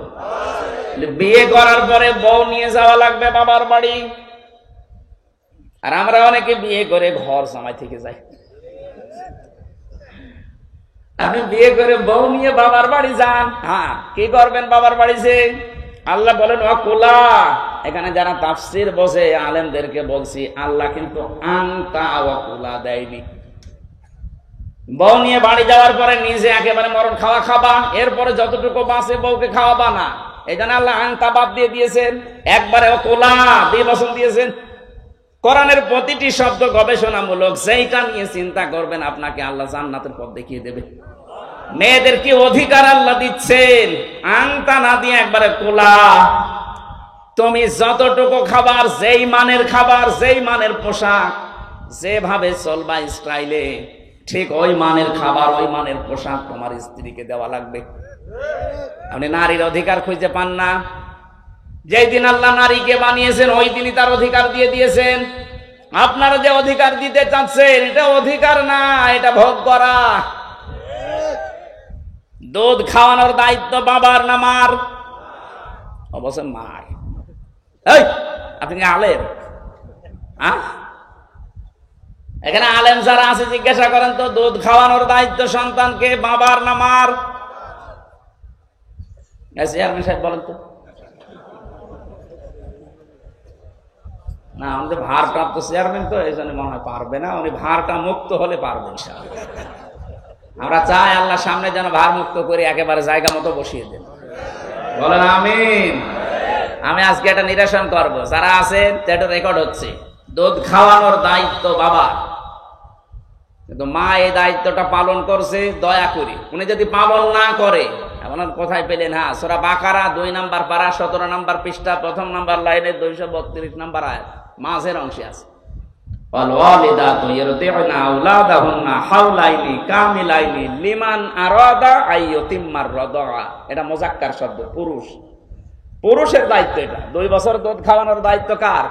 বিয়ে করার পরে বউ নিয়ে যাওয়া লাগবে বাবার বাড়ি। আর আমরা অনেকে বিয়ে করে ঘর জামাই থেকে যাই। আপনি বিয়ে করে বউ নিয়ে বাবার বাড়ি যান, হ্যাঁ, কি করবেন বাবার বাড়িতে? আল্লাহ বলেন ওয়াকুলা। এখানে যারা তাফসীর বসে আলেমদেরকে বলছি, আল্লাহ কিন্তু আনতা ওয়াকুলা দেয়নি। বউ নিয়ে বাড়ি যাওয়ার পরে নিজে একেবারে মরণ খাওয়া খাবা, এরপরে যতটুকু বাঁচে বউকে খাওয়াবা না। এই জন্য আল্লাহ আনতা বাদ দিয়ে দিয়েছেন, একবারে ওয়াকুলা দিয়ে বসন দিয়েছেন। কোরআনের প্রতিটি শব্দ গবেষণামূলক, সেইটা নিয়ে চিন্তা করবেন, আপনাকে আল্লাহ জান্নাতের পথ দেখিয়ে দেবে। মেয়েদের কি অধিকার আল্লাহ দিচ্ছেন, আনতা না দিয়ে একবারে কোলা। তুমি যতটুকু খাবার, যেই মানের খাবার, যেই মানের পোশাক, যেভাবে চলবা স্টাইলে, ঠিক ওই মানের খাবার, ওই মানের পোশাক তোমার স্ত্রীকে দেওয়া লাগবে। আপনি নারীর অধিকার খুঁজে পান না। যেই দিন আল্লাহ নারীকে বানিয়েছেন ওই দিনই তার অধিকার দিয়ে দিয়েছেন। আপনারা যে অধিকার দিতে চাচ্ছেন এটা অধিকার না, এটা ভোগ করা। দুধ খাওয়ানোর দায়িত্ব বাবার না মার? অবশ্য মার। এই আপনি আলেম? এখানে আলেম যারা আছে জিজ্ঞাসা করেন তো, দুধ খাওয়ানোর দায়িত্ব সন্তানকে বাবার না মার? চেয়ারম্যান সাহেব বলেন তো। না, আমাদের ভারপ্রাপ্ত চেয়ারম্যান তো এই জন্য মনে হয় পারবে না। উনি ভারটা মুক্ত হলে পারবেন। আমরা চাই আল্লাহ সামনে যেন ভার মুক্ত করে একেবারে জায়গা মতো বসিয়ে দেন। বলেন আমিন। আমি আজকে এটা নিরসন করব। যারা আছেন এটা রেকর্ড হচ্ছে, দুধ খাওয়ানোর দায়িত্ব বাবা, কিন্তু মা এই দায়িত্বটা পালন করছে দয়া করে। উনি যদি পালন না করে, এমন কোথায় পেলেন? হ্যাঁ, সূরা বাকারা 2 নম্বর পারা 17 নম্বর পৃষ্ঠা 1ম নম্বর লাইনে 232 নম্বর আয়াত মাঝের অংশে আছে, ওয়ালওয়ালিদাতু ইরদি'না আওলাদাহুন্না হাওলাইনি কামিলাইনি লিমান আরাদা আইয়ুতিম্মার রাদা। এটা মুযাক্কার শব্দ, পুরুষ। পুরুষের দায়িত্ব এটা। 2 বছর দুধ খাওয়ানোর দায়িত্ব কার?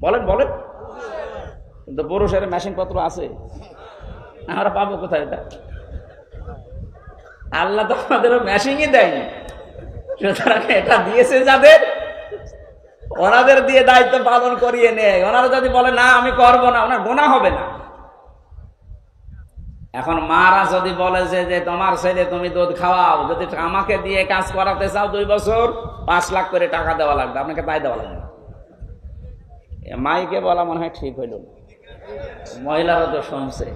বলেন বলেন। কিন্তু পুরুষের মেশিন পত্র আছে, আমরা পাবো কোথায় এটা? আল্লাহ তো আমাদের মেশিনই দেয়নি। সুতরাং এটা দিয়েছে যাদের, ওনাদের দিয়ে দায়িত্ব পালন করিয়ে নেয়। ওনারা যদি বলে না আমি করব না, ওনার গুনাহ হবে না। এখন মারা যদি বলে যে তোমার ছেলে তুমি দুধ খাওয়াও, যদি আমাকে দিয়ে কাজ করাতে চাও 2 বছর 5 লাখ করে টাকা দেওয়া লাগবে, আপনাকে তাই দেওয়া লাগবে। মাইকে বলা মনে হয় ঠিক হইল, মহিলারা তো শুনছে।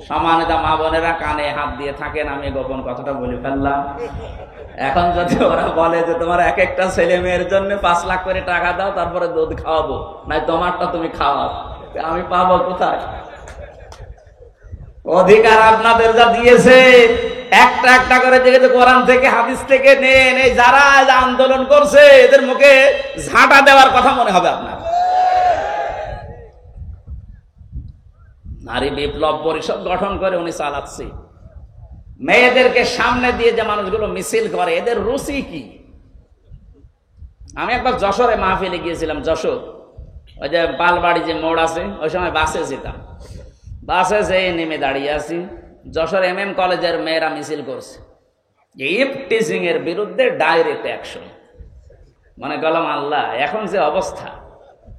সমানিতা মা বোনেরা কানে হাত দিয়ে থাকেন, আমি গোপন কথাটা বলে ফেললাম। এখন যদি ওরা বলে যে তোমার এক একটা ছেলে মেয়ের জন্য 5 লাখ করে টাকা দাও, তারপরে দুধ খাওয়াবো, নাই তোমারটা তুমি খাওয়াও, আমি পাবো কোথায়? অধিকার আপনাদের যা দিয়েছে একটা একটা করে দেখে কোরআন থেকে হাদিস থেকে নেন। এই যারা আন্দোলন করছে এদের মুখে ঝাঁটা দেওয়ার কথা মনে হবে আপনার। নারী বিপ্লব পরিষদ গঠন করে উনি চালাচ্ছে। মেয়েদেরকে সামনে দিয়ে যে মানুষগুলো মিছিল করে, এদের রুচি কি? আমি একবার যশোরে মাহফিলে গিয়েছিলাম। যশোর ওই যে পালবাড়ি যে মোড় আছে, ওই সময় বাসে যেতাম। বাসে যেয়ে নেমে দাঁড়িয়ে আছি, যশোর MM কলেজের মেয়েরা মিছিল করছে ইফটিজিং এর বিরুদ্ধে ডাইরেক্ট অ্যাকশন। মনে করলাম আল্লাহ, এখন যে অবস্থা,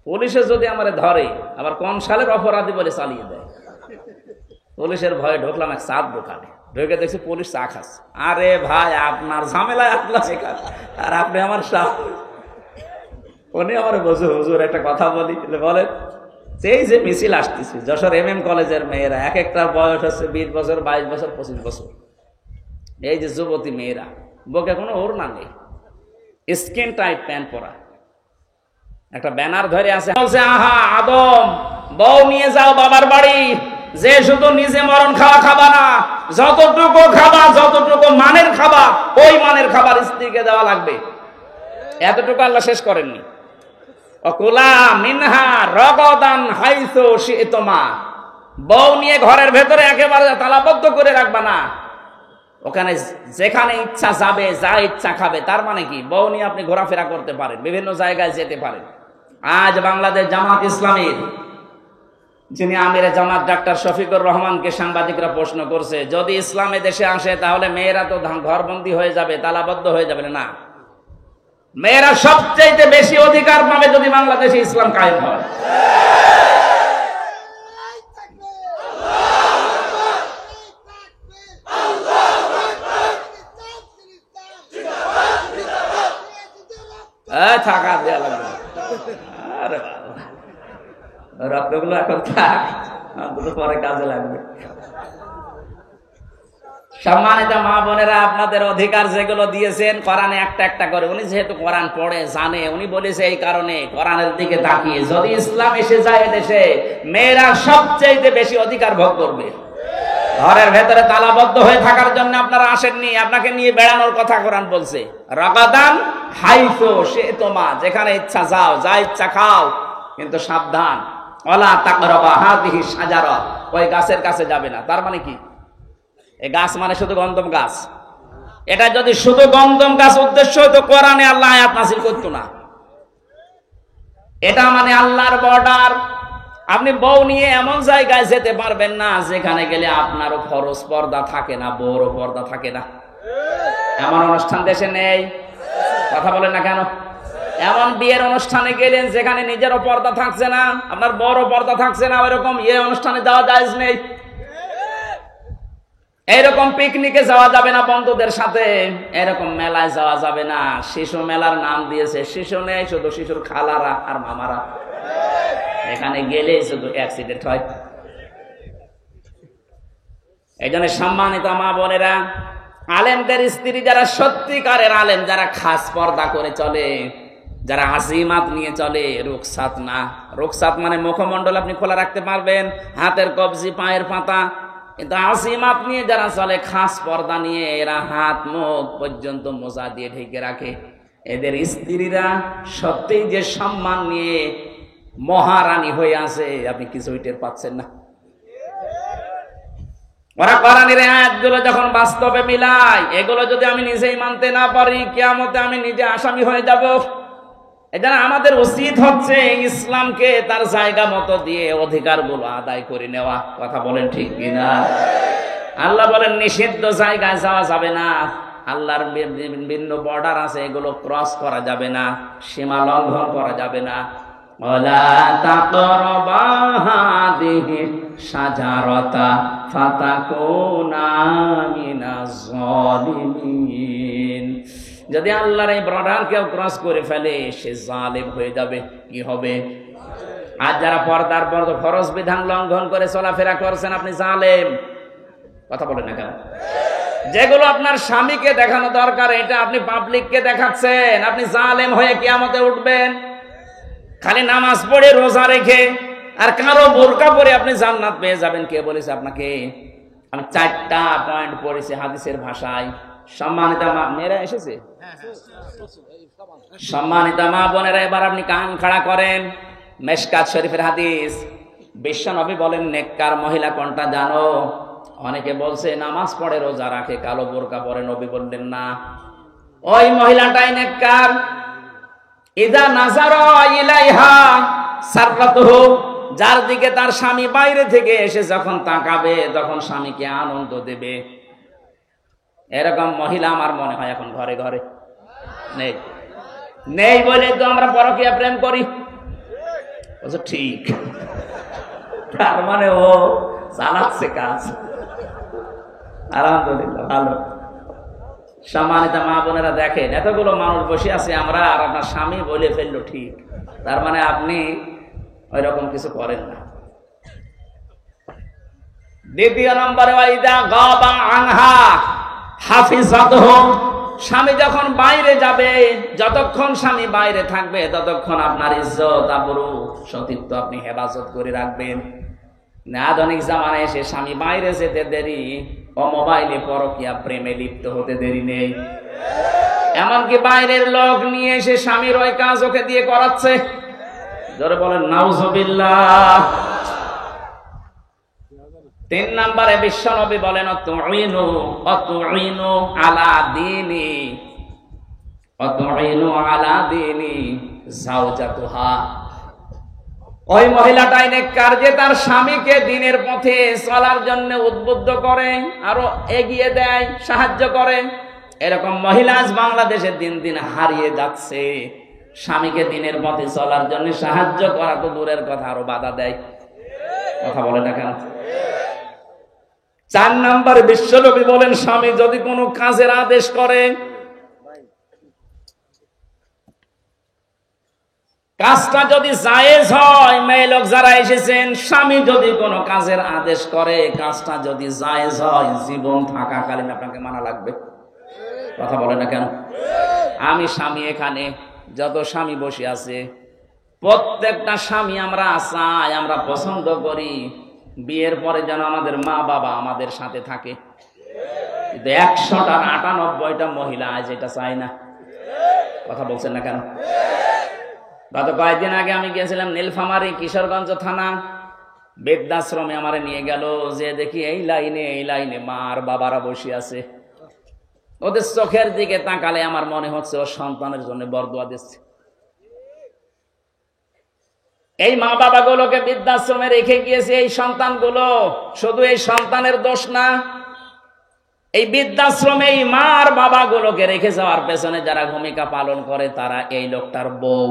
পুলিশে যদি আমার ধরে আবার কোন সালের অপরাধী বলে চালিয়ে দেয়। পুলিশের ভয়ে ঢুকলাম এক চাঁদ দোকানে, ঢুকে দেখছি পুলিশ চা খাচ্ছে। আরে ভাই, আপনার ঝামেলায় আপনার শেখার, আর আপনি আমার সামনে। উনি আমার বসে, হুজুর একটা কথা বলি। বলেন, এই যে মিছিল আসতেছে যশোর MM কলেজের মেয়েরা, এক একটার বয়স হচ্ছে 20 বছর 22 বছর 25 বছর। এই যে যুবতী মেয়েরা, বুকে কোনো ওড়না নেই, স্কিন টাইট প্যান্ট পরা, একটা ব্যানার ধরে আছে, বলছে আহা আদম, বউ নিয়ে যাও বাবার বাড়ি, যে শুধু নিজে মরণ খাওয়া খাবা না, যতটুকু খাবা, যতটুকু মানের খাবা, ওই মানের খাবার স্ত্রীকে দেওয়া লাগবে। এতটুকু আল্লাহ শেষ করেননি। অকুলা মিনহা রগদান হাইসু শি'তুমা, বউ নিয়ে ঘরের ভেতরে একেবারে তালাবদ্ধ করে রাখবা না, ওখানে যেখানে ইচ্ছা যাবে, যা ইচ্ছা খাবে। তার মানে কি, বউ নিয়ে আপনি ঘোরাফেরা করতে পারেন, বিভিন্ন জায়গায় যেতে পারেন। আজ বাংলাদেশ জামাত ইসলামীর যিনি আমিরে জামাত ডাক্তার শফিকুর রহমানকে সাংবাদিকরা প্রশ্ন করছে, যদি ইসলামে দেশে আসে তাহলে মেয়েরা তো ঘরবন্দি হয়ে যাবে, তালাবদ্ধ হয়ে যাবে। না, মেয়েরা সবচেয়ে বেশি অধিকার পাবে যদি বাংলাদেশে ইসলাম কায়েম হয়। থাকা দেওয়া লাগবে। আরে রক্তগুলো এখন থাক, পরে কাজে লাগবে। সম্মানিত মা বোনেরা, আপনাদের অধিকার যেগুলো দিয়েছেন কোরআনে একটা একটা করে, উনি যেহেতু কোরআন পড়ে জানে, উনি বলেছে এই কারণে কোরআনের দিকে তাকিয়ে, যদি ইসলাম এসে যায় দেশে, মেয়েরা সবচেয়ে বেশি অধিকার ভোগ করবে। ঘরের ভেতরে তালাবদ্ধ হয়ে থাকার জন্য আপনারা আসেননি, আপনাকে নিয়ে বেড়ানোর কথা কোরআন বলছে। রাগাদান হাইসু শি'তুমা, যেখানে ইচ্ছা যাও, যা ইচ্ছা খাও, কিন্তু সাবধান, ওয়ালা তাকরাবা হাযিহি শাজারা, ওই গাছের কাছে যাবে না। তার মানে কি? এই গাছ মানে শুধু গন্ধম গাছ। এটা যদি শুধু গন্ধম গাছ উদ্দেশ্য হতো, কোরআনে আল্লাহ আয়াত নাযিল করতো না। এটা মানে আল্লাহর বর্ডার। আপনি বউ নিয়ে এমন জায়গায় যেতে পারবেন না যেখানে গেলে আপনারও ফরজ পর্দা থাকে না, বউরও পর্দা থাকে না। এমন অনুষ্ঠান দেশে নেই? কথা বলেন না কেন? এমন বিয়ের অনুষ্ঠানে গেলেন যেখানে নিজেরও পর্দা থাকছে না, আপনার বড় পর্দা থাকছে না, ওইরকম অনুষ্ঠানে যাওয়া জায়েজ নেই। এইরকম পিকনিকে যাওয়া যাবে না বন্ধুদের সাথে, এরকম মেলায় যাওয়া যাবে না। শিশু মেলার নাম দিয়েছে, শিশু নেই, শুধু শিশুর খালারা আর মামারা। এখানে গেলেই শুধু অ্যাক্সিডেন্ট হয়। এই জন্য সম্মানিত মা বোনেরা, আলেমদের স্ত্রী যারা সত্যিকারের আলেম, যারা খাস পর্দা করে চলে, যারা আজিমাত নিয়ে চলে, রুকসাত না। রুকসাত মানে মুখমণ্ডল আপনি খোলা রাখতে পারবেন, হাতের কবজি, পায়ের পাতা, কিন্তু আজিমাত নিয়ে যারা চলে, খাস পর্দা নিয়ে, এরা হাত মুখ পর্যন্ত মোজা দিয়ে ঢেকে রাখে। এদের স্ত্রীরা সত্যিই যে সম্মান নিয়ে মহারানী হয়ে আছে, আপনি কিছুই টের পাচ্ছেন না। ওরা কোরআনের আয়াতগুলো যখন বাস্তবে মিলায়, এগুলো যদি আমি নিজেই মানতে না পারি, কিয়ামতে আমি নিজে আসামি হয়ে যাব। এজন্য আমাদের উচিত হচ্ছে ইসলামকে তার জায়গা মতো দিয়ে অধিকারগুলো আদায় করে নেওয়া। কথা বলেন ঠিক কিনা? আল্লাহ বলেন নিষিদ্ধ জায়গায় যাওয়া যাবে না, আল্লাহর বিভিন্ন বর্ডার আছে, এগুলো ক্রস করা যাবে না, সীমা লঙ্ঘন করা যাবে না। ওয়ালা তাকরাবা হাযিহি শাজারাতা ফাতাকুনা মিনাজ জালিমিন। যদি আল্লাহর এই বর্ডার কেউ ক্রস করে ফেলে, সে জালেম হয়ে যাবে। কি হবে? আর যারা পর্দার ফরজ বিধান লঙ্ঘন করে চলাফেরা করছেন, আপনি জালেম। কথা বলেন না কেন? যেগুলো আপনার স্বামীকে দেখানো দরকার, এটা আপনি পাবলিককে দেখাচ্ছেন, আপনি জালেম হয়ে কিয়ামতে উঠবেন। খালি নামাজ পড়ে, রোজা রেখে, আর কারো বোরকা পরে আপনি জান্নাত পেয়ে যাবেন। কে বলেছে আপনাকে? আমি 4টা পয়েন্ট পড়েছি হাদিসের ভাষায়। সম্মানিত মা মেয়েরা এসেছে, সম্মানিত মা বোনেরা, এবার আপনি কান খাড়া করেন। মেশকাত শরীফের হাদিস, বিশ্বনবী বলেন নেককার মহিলা কোনটা জানো? অনেকে বলছে নামাজ পড়ে, রোজা রাখে, কালো বোরকা পরে। নবী বললেন না, ওই মহিলাটাই নেককার। ইযা নাযারা ইলাইহা সাররাতুহু, যার দিকে তার স্বামী বাইরে থেকে এসে যখন তাকাবে, তখন স্বামীকে আনন্দ দেবে। এরকম মহিলা আমার মনে হয় এখন ঘরে ঘরে নেই। নেই বলে তো আমরা পরকীয়া প্রেম করি। ঠিক, তার মানে ও চালাচ্ছে কাজ। আলহামদুলিল্লাহ, ভালো। সম্মানিত মা বোনেরা, দেখেন এতগুলো মানুষ বসে আছে, আমরা আর আপনার স্বামী বলে ফেললো ঠিক, তার মানে আপনি ওই রকম কিছু করেন না। দ্বিতীয় নম্বরে, ওয়াইদা গাবা আনহা হাফিজাতুহু, স্বামী যখন বাইরে যাবে, যতক্ষণ স্বামী বাইরে থাকবে, ততক্ষণ আপনার ইজ্জত, আবরু, সতীত্ব আপনি হেফাজত করে রাখবেন। আধুনিক জামানায় এসে স্বামী বাইরে যেতে দেরি, ও মোবাইলে পরকীয়া প্রেমে লিপ্ত হতে দেরি নেই। এমনকি বাইরের লোক নিয়ে এসে স্বামীর ওই কাজ ওকে দিয়ে করাচ্ছে। জোরে বলেন নাউজুবিল্লাহ। 3 নম্বরে বিশ্বনবী বলেন অতুইনু আলা দীনি যাওজাতুহা, ওই মহিলাটাই নেককার যে তার স্বামীকে দ্বীনের পথে চলার জন্য উদ্বুদ্ধ করে, আরো এগিয়ে দেয়, সাহায্য করে। এরকম মহিলা আজ বাংলাদেশে দিন দিন হারিয়ে যাচ্ছে। স্বামীকে দ্বীনের পথে চলার জন্য সাহায্য করা তো দূরের কথা, আরো বাধা দেয়। কথা বলে না কেন? 4 নম্বরে বিশ্বনবী বলেন, স্বামী যদি কোনো কাজের আদেশ করে, কাজটা যদি জায়েজ হয়, মেয়ে লোক যারা এসেছেন, স্বামী যদি কোনো কাজের আদেশ করে, কাজটা যদি জায়েজ হয়, জীবন থাকাকালীন আপনাকে মানা লাগবে। কথা বলে না কেন? আমি স্বামী, এখানে যত স্বামী বসে আছে, প্রত্যেকটা স্বামী আমরা চাই, আমরা পছন্দ করি বিয়ের পরে যেন আমাদের মা বাবা আমাদের সাথে থাকে। কিন্তু 100টার 98টা মহিলা আজ এটা চায় না। কথা বলছেন না কেন? গত কয়েকদিন আগে আমি গিয়েছিলাম নীলফামারী কিশোরগঞ্জ থানা, বৃদ্ধাশ্রমে আমারে নিয়ে গেল। যে দেখি এই লাইনে মা আর বাবারা বসে আছে। ওদের চোখের দিকে তাকালে আমার মনে হচ্ছে ওর সন্তানের জন্য বরদোয়া দিচ্ছে। এই মা বাবাগুলোকে বৃদ্ধাশ্রমে রেখে গিয়েছে। এই সন্তানগুলো, শুধু এই সন্তানের দোষ না, এই বৃদ্ধাশ্রমে এই মা আর বাবাগুলোকে রেখে যাওয়ার পেছনে যারা ভূমিকা পালন করে তারা এই লোকটার বউ,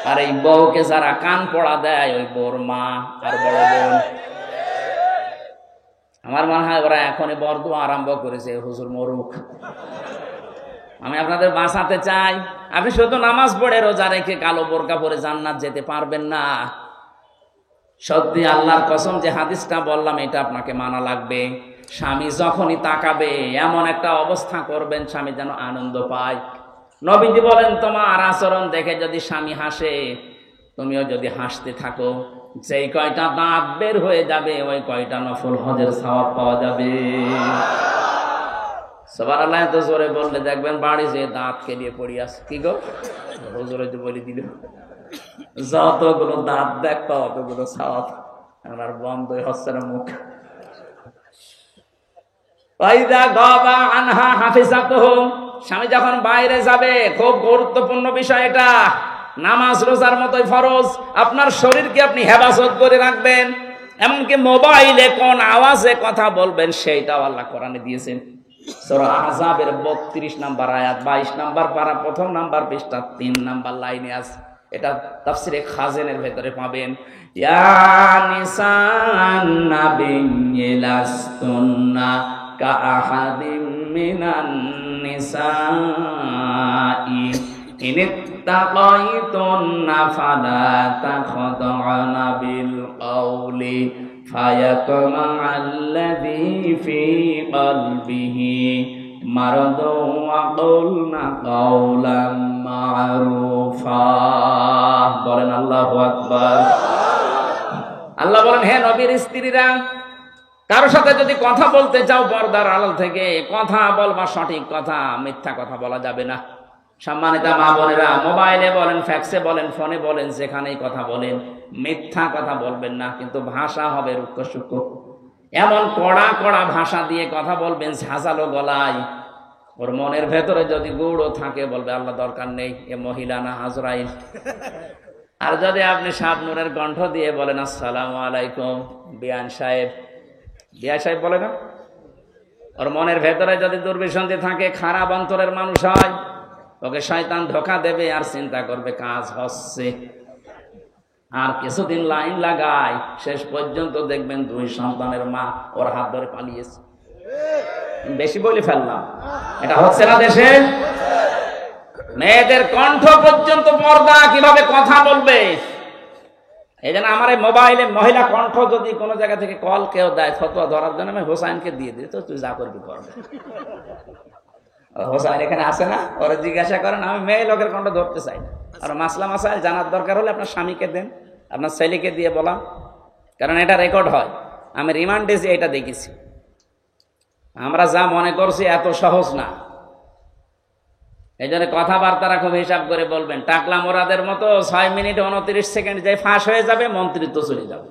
আর এই বউকে যারা কান পড়া দেয় ওই বউর মা আর বড় বোন। আমার মনে হয় ওরা এখনই বরদোয়া আরম্ভ করেছে, হুজুর মরুক। আমি আপনাদের বাঁচাতে চাই। আপনি শুধু নামাজ পড়ে রোজা রেখে কালো বোরকা পরে জান্নাত যেতে পারবেন না। সত্যি আল্লাহর কসম, যে হাদিসটা বললাম এটা আপনাকে মানা লাগবে। স্বামী যখনই তাকাবে এমন একটা অবস্থা করবেন স্বামী যেন আনন্দ পায়। নবীজি বলেন, তোমার আচরণ দেখে যদি স্বামী হাসে, তুমিও যদি হাসতে থাকো, যেই কয়টা দাঁত বের হয়ে যাবে ওই কয়টা নফল হজের সওয়াব পাওয়া যাবে। সুবহানাল্লাহ। তো জোরে বললে দেখবেন বাড়ি যে দাঁত কেলিয়ে পড়ি আছে। কি গো হুজুরে তো বলে দিল, যতগুলো দাঁত দেখতো অতগুলো সওয়াব। আমার বন্ধই হচ্ছে না মুখ। স্বামী যখন বাইরে যাবে, খুব গুরুত্বপূর্ণ বিষয় এটা। নামাজ রোজার মতোই ফরজ। আপনার শরীরকে আপনি হেফাজত করে রাখবেন, এমনকি মোবাইলে কোন আওয়াজে কথা বলবেন সেইটাও আল্লাহ কোরআনে দিয়েছেন। সূরা আহজাবের 32 নাম্বার আয়াত, 22 নাম্বার পারা, 1ম নাম্বার পৃষ্ঠা 3 নাম্বার লাইনে আছে। এটা তাফসিরে খাজেনের ভেতরে পাবেন। ইয়া নিসান নাবিয়্যি লাস্তুন্না কাআহাদিম মিনান নিসাই ইনিত্তাকাইতুন্না ফালা তাখদা'না বিল কওলি ফায়াতমা'আল্লাযী ফী কলবিহি মারাদুন ওয়া কুলনা কাওলাম মা'রুফা। বলেন আল্লাহু আকবার। আল্লাহ বলেন, হে নবীর স্ত্রীরা, কারোর সাথে যদি কথা বলতে চাও পর্দার আড়াল থেকে কথা বলবা, সঠিক কথা, মিথ্যা কথা বলা যাবে না। সম্মানিতা মা বোনেরা, মোবাইলে বলেন, ফ্যাক্সে বলেন, ফোনে বলেন, যেখানেই কথা বলেন মিথ্যা কথা বলবেন না। কিন্তু ভাষা হবে রুক্ষ সূক্ষ্ম, এমন কড়া কড়া ভাষা দিয়ে কথা বলবেন ঝাঁঝালো গলায়। ওর মনের ভেতরে যদি গুড়ও থাকে বলবে আল্লাহ দরকার নেই, এ মহিলা না আজরাইল। আর যদি আপনি শাবনূরের কণ্ঠ দিয়ে বলেন আসসালামু আলাইকুম বিয়ান সাহেব, বিয়া সাহেব বলে না, ওর মনের ভেতরে যদি দুর্বিসন্ধি থাকে, খারাপ অন্তরের মানুষ হয়, ওকে শয়তান ধোঁকা দেবে আর চিন্তা করবে কাজ হচ্ছে। আর কিছুদিন লাইন লাগায়, শেষ পর্যন্ত দেখবেন 2 সন্তানের মা ওর হাত ধরে পালিয়েছে। বেশি বলে ফেললাম, এটা হচ্ছে না দেশে? মেয়েদের কণ্ঠ পর্যন্ত পর্দা, কিভাবে কথা বলবে। এই জন্য আমার এই মোবাইলে মহিলা কণ্ঠ যদি কোনো জায়গা থেকে কল কেউ দেয় ফতোয়া ধরার জন্য, আমি হোসাইনকে দিয়ে দিই, তো তুই যা করবি করবে। হোসাইন এখানে আসে না, ওরা জিজ্ঞাসা করেন, আমি মেয়ে লোকের কণ্ঠ ধরতে চাই না। আর মাসলা মাসাইল জানার দরকার হলে আপনার স্বামীকে দেন, আপনার ছেলেকে দিয়ে বলাম, কারণ এটা রেকর্ড হয়। আমি রিমান্ডে যে এটা দেখেছি। আমরা যা মনে করছি এত সহজ না। এই জন্য কথাবার্তারা খুব হিসাব করে বলবেন। টাকলা মোরাদের মতো 6 মিনিট 29 সেকেন্ড যে ফাঁস হয়ে যাবে, মন্ত্রিত্ব চলে যাবে।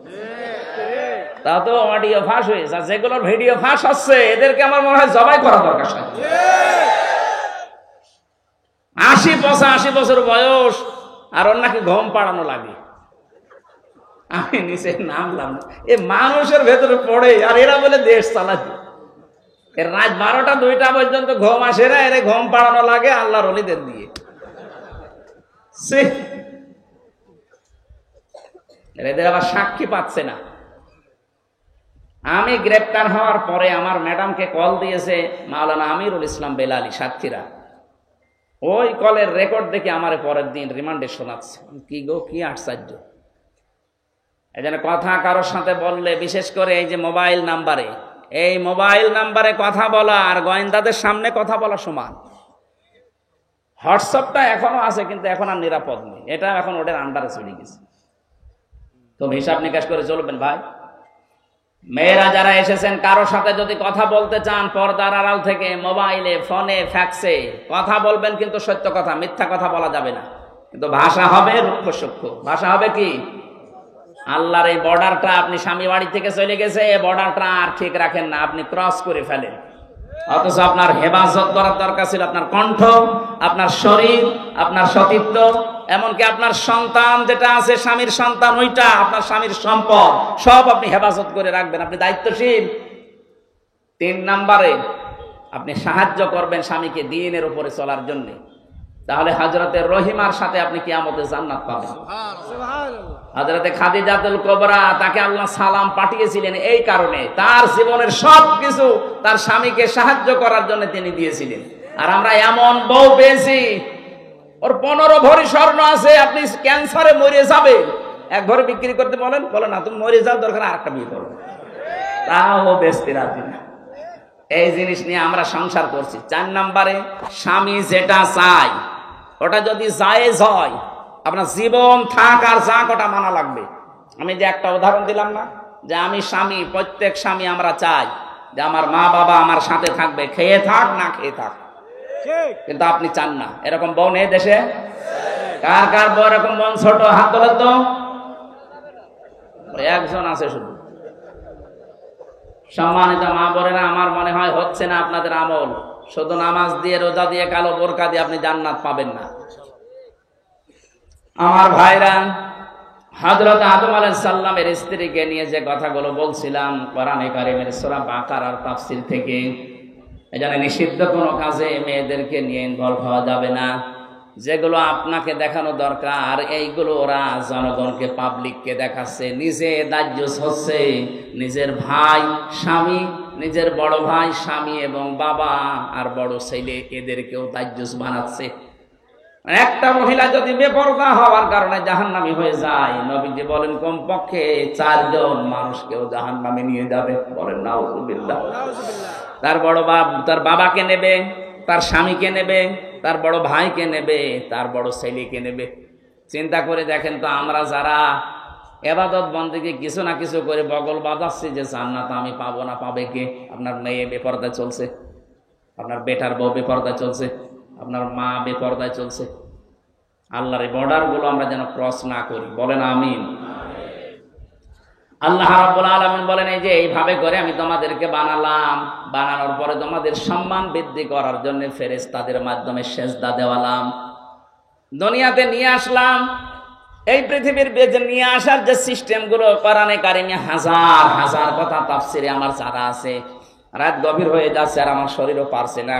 তা তো অডিও ফাঁস হয়েছে, আর যেগুলোর ভিডিও ফাঁস হচ্ছে এদেরকে আমার মনে হয় জবাই করা দরকার। 80-85 বছর বয়স, আর ওর নাকি ঘুম পাড়ানো লাগে। আমি নিচে নামলাম, এ মানুষের ভেতরে পড়ে, আর এরা বলে দেশ চালাচ্ছে। রাত 12টা-2টা পর্যন্ত ঘুম আসে না, এর ঘুম পাড়ানো লাগে আল্লাহর ওলিদের দিয়ে। এদের আবার সাক্ষী পাচ্ছে না। আমি গ্রেপ্তার হওয়ার পরে আমার ম্যাডামকে কল দিয়েছে মাওলানা আমিরুল ইসলাম বেলালি, সাক্ষীরা। ওই কলের রেকর্ড দেখে আমার পরের দিন রিমান্ডে শোনাচ্ছে। কি গো, কি আশ্চর্য। এই জন্য কথা কারোর সাথে বললে, বিশেষ করে এই যে মোবাইল নাম্বারে, এই মোবাইল নাম্বারে কথা বলা আর গোয়েন্দাদের সামনে কথা বলা সমান। হোয়াটসঅ্যাপটা এখনো আছে, কিন্তু এখন আর নিরাপদ নেই, এটা এখন ওদের আন্ডারে চলে গেছে। তো হিসাব নিকাশ করে চলবেন ভাই। মেয়েরা যারা এসেছেন, কারোর সাথে যদি কথা বলতে চান পর্দার আড়াল থেকে, মোবাইলে, ফোনে, ফ্যাক্সে কথা বলবেন, কিন্তু সত্য কথা, মিথ্যা কথা বলা যাবে না। কিন্তু ভাষা হবে রুক্ষ সূক্ষ্ম। ভাষা হবে কি? আল্লাহর এই বর্ডারটা, আপনি স্বামী বাড়ি থেকে চলে গেছে, এই বর্ডারটা আর ঠিক রাখেন না, আপনি ক্রস করে ফেলেন। অথচ আপনার হেফাজত করার দরকার ছিল আপনার কণ্ঠ, আপনার শরীর, আপনার সতীত্ব, এমনকি আপনার সন্তান যেটা আছে, স্বামীর সন্তান, ওইটা আপনার স্বামীর সম্পদ, সব আপনি হেফাজত করে রাখবেন। আপনি দায়িত্বশীল। 3 নম্বরে আপনি সাহায্য করবেন স্বামীকে দ্বীনের উপরে চলার জন্য। তাহলে হযরতে রহিমার সাথে আপনি কিয়ামতে জান্নাত পাবেন। হযরতে খাদিজাতুল কুবরা, তাকে আল্লাহ সালাম পাঠিয়েছিলেন এই কারণে, তার জীবনের সবকিছু তার স্বামীকে সাহায্য করার জন্য তিনি দিয়েছিলেন। আর আমরা এমন বউ পেয়েছি, ওর 15 ভরি স্বর্ণ আছে, আপনি ক্যান্সারে মরে যাবে, 1 ভরি বিক্রি করতে বলেন, বলে না তুমি মরে যাও, দরকার আরেকটা বিয়ে করো, তাও বেচতে রাজি না। এই জিনিস নিয়ে আমরা সংসার করছি। 4 নম্বরে স্বামী যেটা চায় ওটা যদি জায়েজ হয়, আপনার জীবন থাক আর যাক ওটা মানা লাগবে। আমি যে একটা উদাহরণ দিলাম না, যে আমি স্বামী, প্রত্যেক স্বামী আমরা চাই যে আমার মা বাবা আমার সাথে থাকবে, খেয়ে থাক না খেয়ে থাক, কিন্তু আপনি চান না। এরকম বউ নেই দেশে? কার কার বউ এরকম বোন? ছোট হাত তোলেন তো। একজন আছে শুধু। সম্মানিত মা বোনেরা, আমার মনে হয় হচ্ছে না আপনাদের আমল। শুধু নামাজ দিয়ে, রোজা দিয়ে, কালো বোরকা দিয়ে আপনি জান্নাত পাবেন না। আমার ভাইরা, হযরত আদম আলাইহিস সালামের স্ত্রীকে নিয়ে যে কথাগুলো বলছিলাম কোরআনে কারীমের সূরা বাকারার তাফসীর থেকে, এজন্য নিষিদ্ধ কোনো কাজে মেয়েদেরকে নিয়ে ইনভলভ হওয়া যাবে না। যেগুলো আপনাকে দেখানো দরকার এইগুলো ওরা জনগণকে, পাবলিককে দেখাচ্ছে। নিজে দায়ুস হচ্ছে, নিজের ভাই স্বামী, নিজের বড় ভাই স্বামী এবং বাবা আর বড় ছেলে, এদেরকেও দায়ুস বানাচ্ছে। একটা মহিলা যদি বেপরদা হওয়ার কারণে জাহান্নামী হয়ে যায়, নবীজি বলেন কমপক্ষে 4 জন মানুষকেও জাহান্নামে নিয়ে যাবে। বলেন নাউযুবিল্লাহ। তার বড় তার বাবাকে নেবে, তার স্বামীকে নেবে, তার বড় ভাইকে নেবে, তার বড় ছেলেকে নেবে। চিন্তা করে দেখেন তো, আমরা যারা ইবাদত বন্দেগী কিছু না কিছু করে বগল বাজাচ্ছি যে জান্নাত আমি পাবো না, পাবে কে? আপনার মেয়ে বেপরদায় চলছে, আপনার বেটার বউ বেপরদায় চলছে, আপনার মা বেপরদায় চলছে। আল্লাহর এই বর্ডার গুলো আমরা যেন ক্রস না করি। বলেন আমিন। আল্লাহ রাব্বুল আলামিন বলেন, এই যে এইভাবে করে আমি তোমাদেরকে বানালাম, বানানোর পরে তোমাদের সম্মান বৃদ্ধি করার জন্য ফেরেশতাদের মাধ্যমে সেজদা দেওয়ালাম, দুনিয়াতে নিয়ে আসলাম। এই পৃথিবীর বেজে নিয়ে আসার যে সিস্টেম গুলো কোরআনে কারিমে হাজার হাজার কথা তাফসিরে আমার জানা আছে। রাত গভীর হয়ে যাচ্ছে আর আমার শরীরও পারছে না।